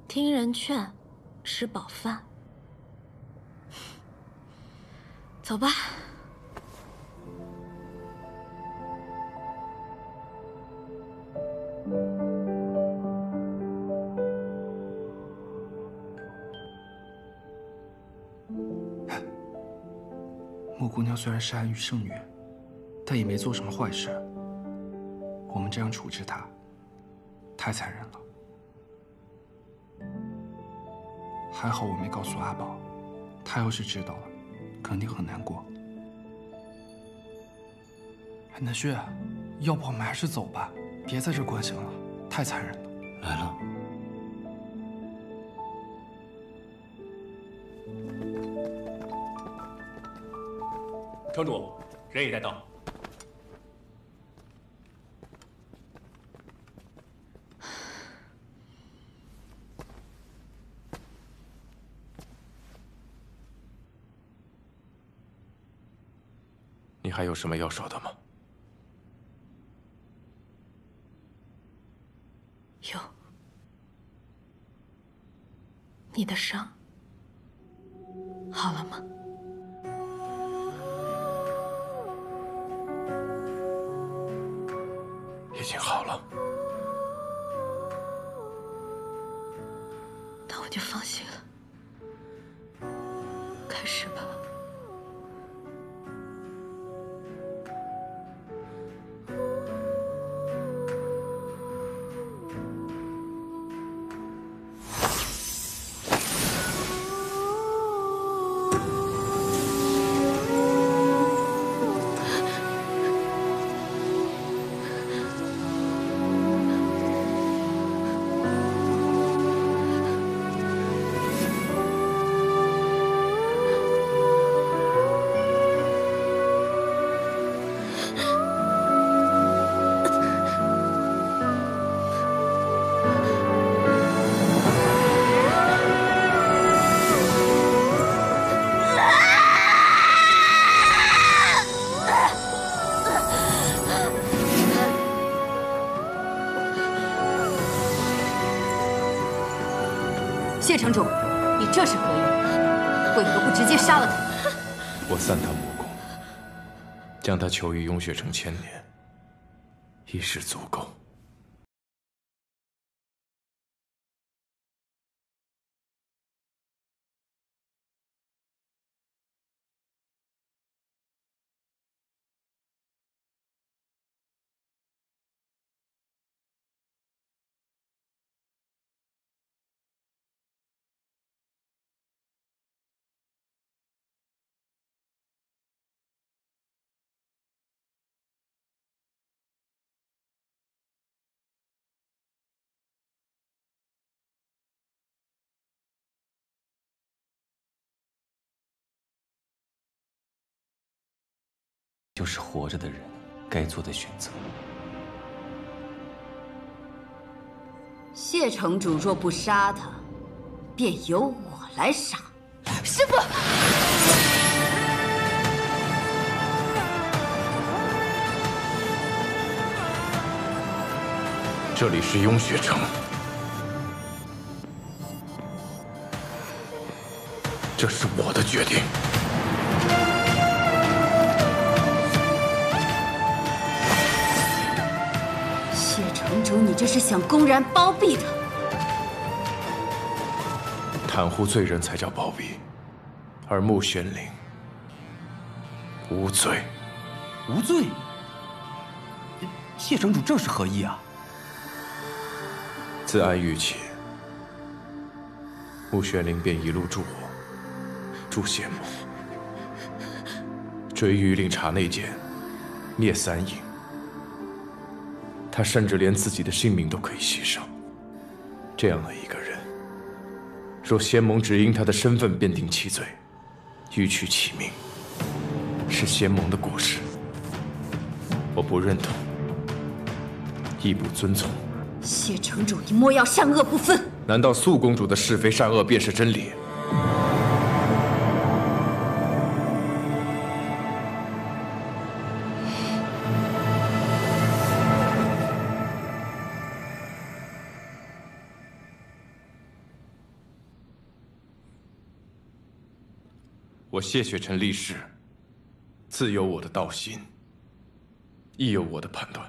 听人劝，吃饱饭。走吧。莫姑娘虽然是暗域圣女，但也没做什么坏事。我们这样处置她，太残忍了。还好我没告诉阿宝，他要是知道了，肯定很难过。南旭，要不我们还是走吧，别在这关心了，太残忍了。来了。城主，人也带到。你还有什么要说的吗？有。你的伤好了吗？已经好了。那我就放心了。开始吧。谢城主，你这是何意？为何不直接杀了他？我散他魔功，将他囚于雍雪城1000年，已是足够。就是活着的人该做的选择。谢城主若不杀他，便由我来杀。师父，这里是雍雪城，这是我的决定。谢城主，你这是想公然包庇他？袒护罪人才叫包庇，而穆玄灵无罪。无罪？谢城主这是何意啊？自暗域起，穆玄灵便一路助我，助谢盟，追玉令查内奸，灭三营。他甚至连自己的性命都可以牺牲。这样的一个人，若仙盟只因他的身份便定其罪，欲取其命，是仙盟的过失，我不认同，亦不遵从。谢城主，你莫要善恶不分。难道素公主的是非善恶便是真理？我谢雪尘立誓，自有我的道心，亦有我的判断。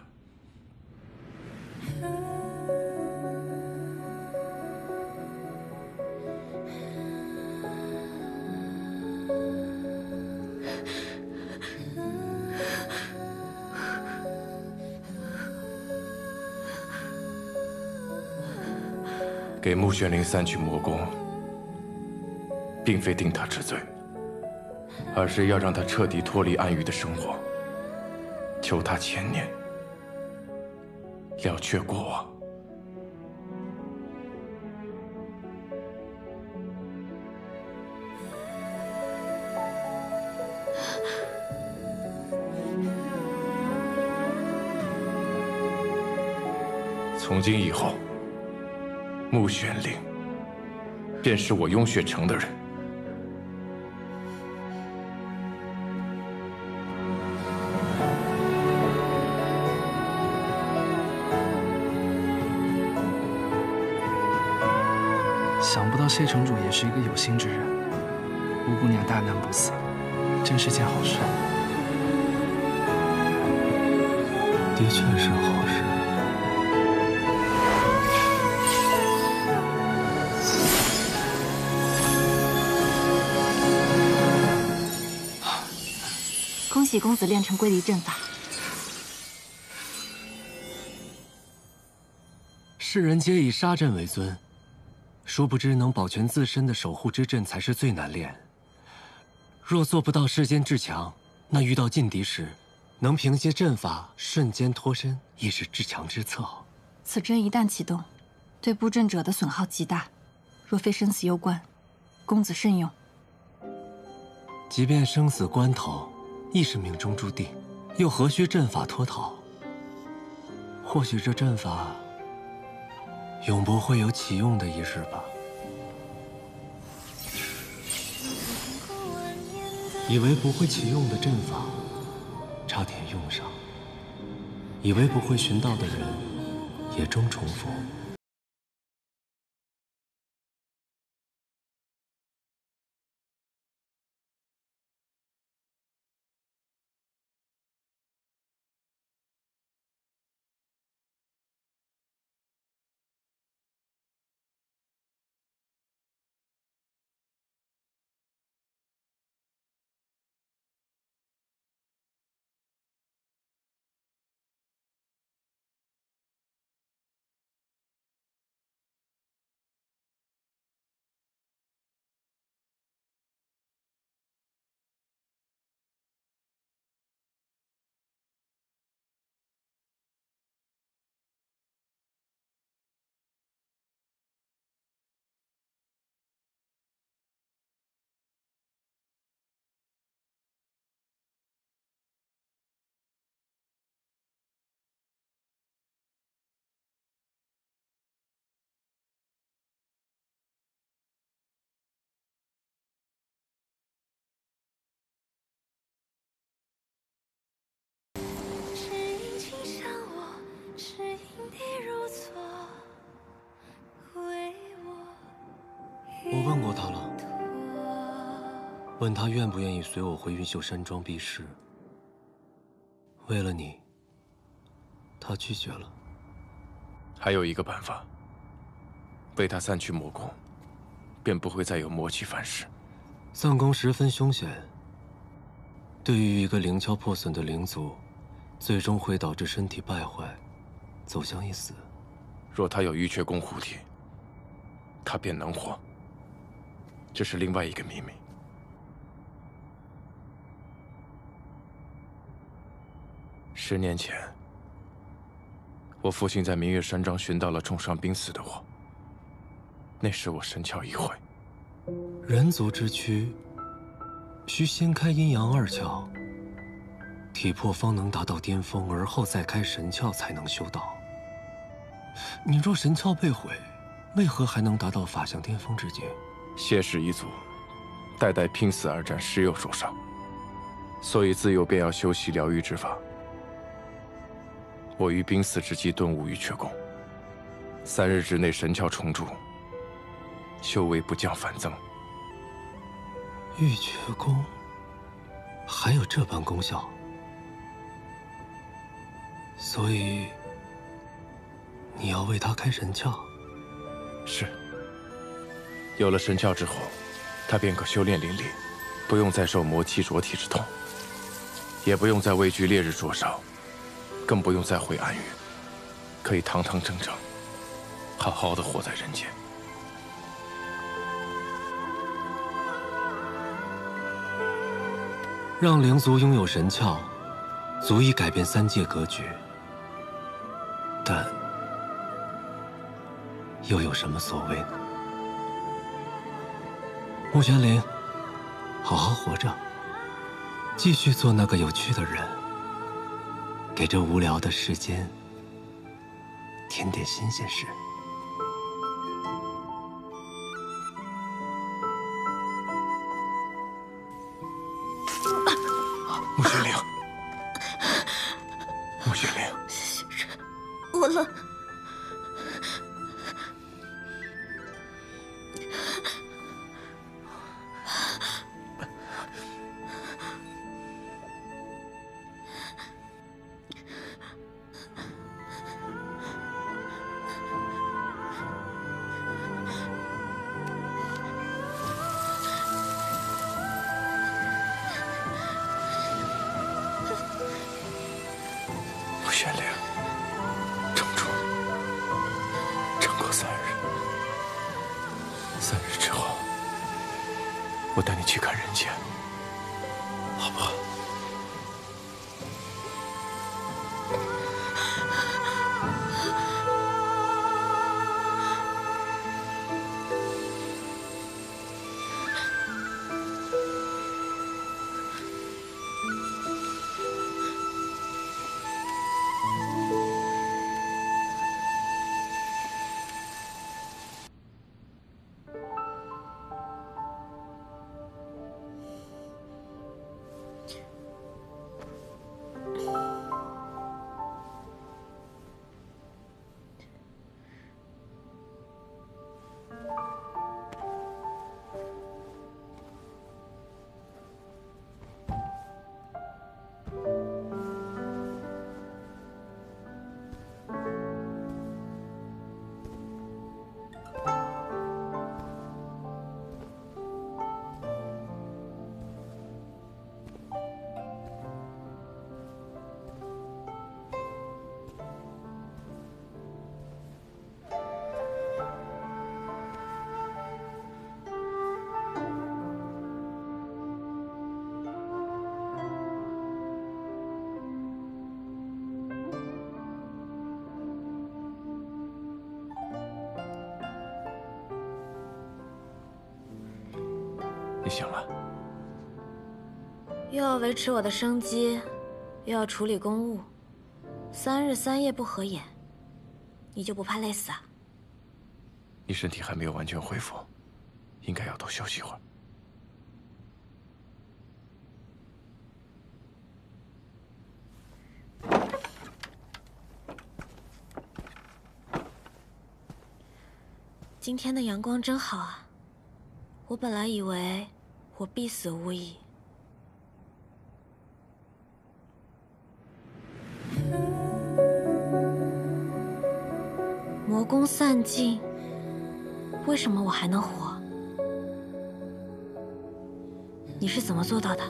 给穆玄灵散去魔功，并非定他之罪，而是要让他彻底脱离暗域的生活，求他前念，了却过往。从今以后，穆玄灵便是我雍雪城的人。想不到谢城主也是一个有心之人，吴姑娘大难不死，真是件好事。的确是好事。恭喜公子练成归离阵法。世人皆以杀阵为尊，殊不知能保全自身的守护之阵才是最难练。若做不到世间至强，那遇到劲敌时，能凭借阵法瞬间脱身，亦是至强之策。此阵一旦启动，对布阵者的损耗极大，若非生死攸关，公子慎用。即便生死关头，亦是命中注定，又何须阵法脱逃？或许这阵法永不会有启用的一日吧。以为不会启用的阵法，差点用上；以为不会寻到的人，也终重逢。我问过他了，问他愿不愿意随我回云秀山庄避世。为了你，他拒绝了。还有一个办法，为他散去魔功，便不会再有魔气反噬。散功十分凶险，对于一个灵窍破损的灵族，最终会导致身体败坏，走向一死。若他有玉阙宫护体，他便能活。这是另外一个秘密。10年前，我父亲在明月山庄寻到了重伤濒死的我。那时我神窍一会，人族之躯，需先开阴阳2窍，体魄方能达到巅峰，而后再开神窍才能修道。你若神窍被毁，为何还能达到法相巅峰之境？谢氏一族代代拼死而战，时有受伤，所以自幼便要修习疗愈之法。我于濒死之际顿悟玉阙功，3日之内神窍重铸，修为不降反增。玉阙功还有这般功效，所以你要为他开神窍？是。有了神窍之后，他便可修炼淋漓，不用再受魔气灼体之痛，也不用再畏惧烈日灼烧，更不用再回暗域，可以堂堂正正，好好的活在人间。让灵族拥有神窍，足以改变3界格局，但又有什么所谓呢？穆玄灵，好好活着，继续做那个有趣的人，给这无聊的世间添点新鲜事。穆玄灵，穆玄灵，我了。玄灵，撑住，撑过3日。3日之后，我带你去看人间，好不好？你醒了？又要维持我的生机，又要处理公务，3日3夜不合眼，你就不怕累死啊？你身体还没有完全恢复，应该要多休息会儿。今天的阳光真好啊！我本来以为我必死无疑。魔功散尽，为什么我还能活？你是怎么做到的？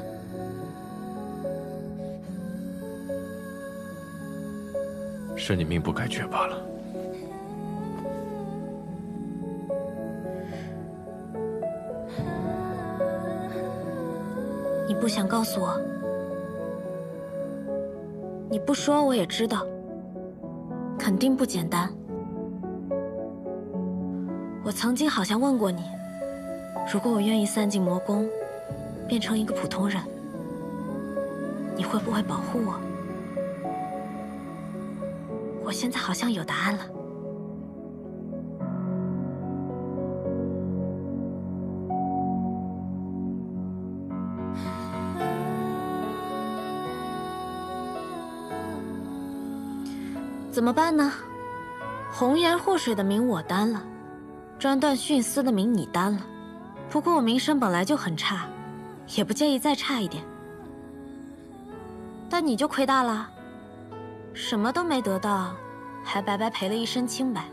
是你命不该绝罢了。你不想告诉我？你不说我也知道，肯定不简单。我曾经好像问过你，如果我愿意散尽魔功，变成一个普通人，你会不会保护我？我现在好像有答案了。怎么办呢？红颜祸水的名我担了，专断徇私的名你担了。不过我名声本来就很差，也不介意再差一点。但你就亏大了，什么都没得到，还白白赔了一身清白。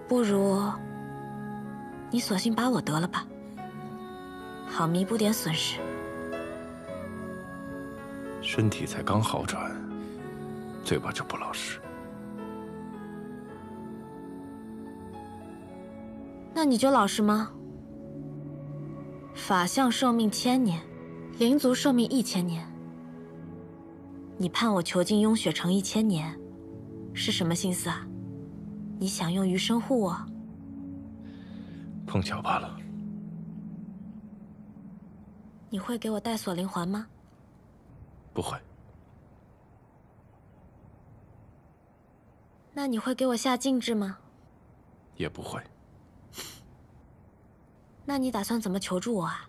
不如你索性把我得了吧，好弥补点损失。身体才刚好转，嘴巴就不老实。那你就老实吗？法相寿命1000年，灵族寿命1000年。你判我囚禁雍雪城1000年，是什么心思啊？你想用余生护我？碰巧罢了。你会给我带锁灵环吗？不会。那你会给我下禁制吗？也不会。那你打算怎么求助我啊？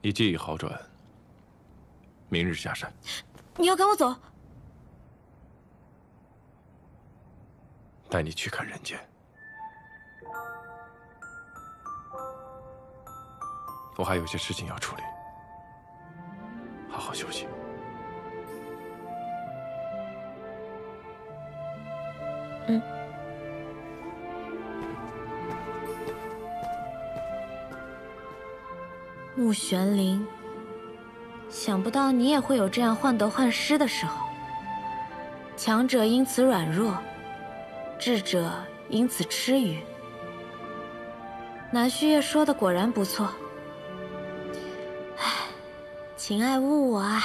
你记忆好转，明日下山。你要赶我走？带你去看人间。我还有些事情要处理，好好休息。嗯。穆玄灵，想不到你也会有这样患得患失的时候。强者因此软弱，智者因此痴愚。南虚夜说的果然不错。唉，请爱误我啊。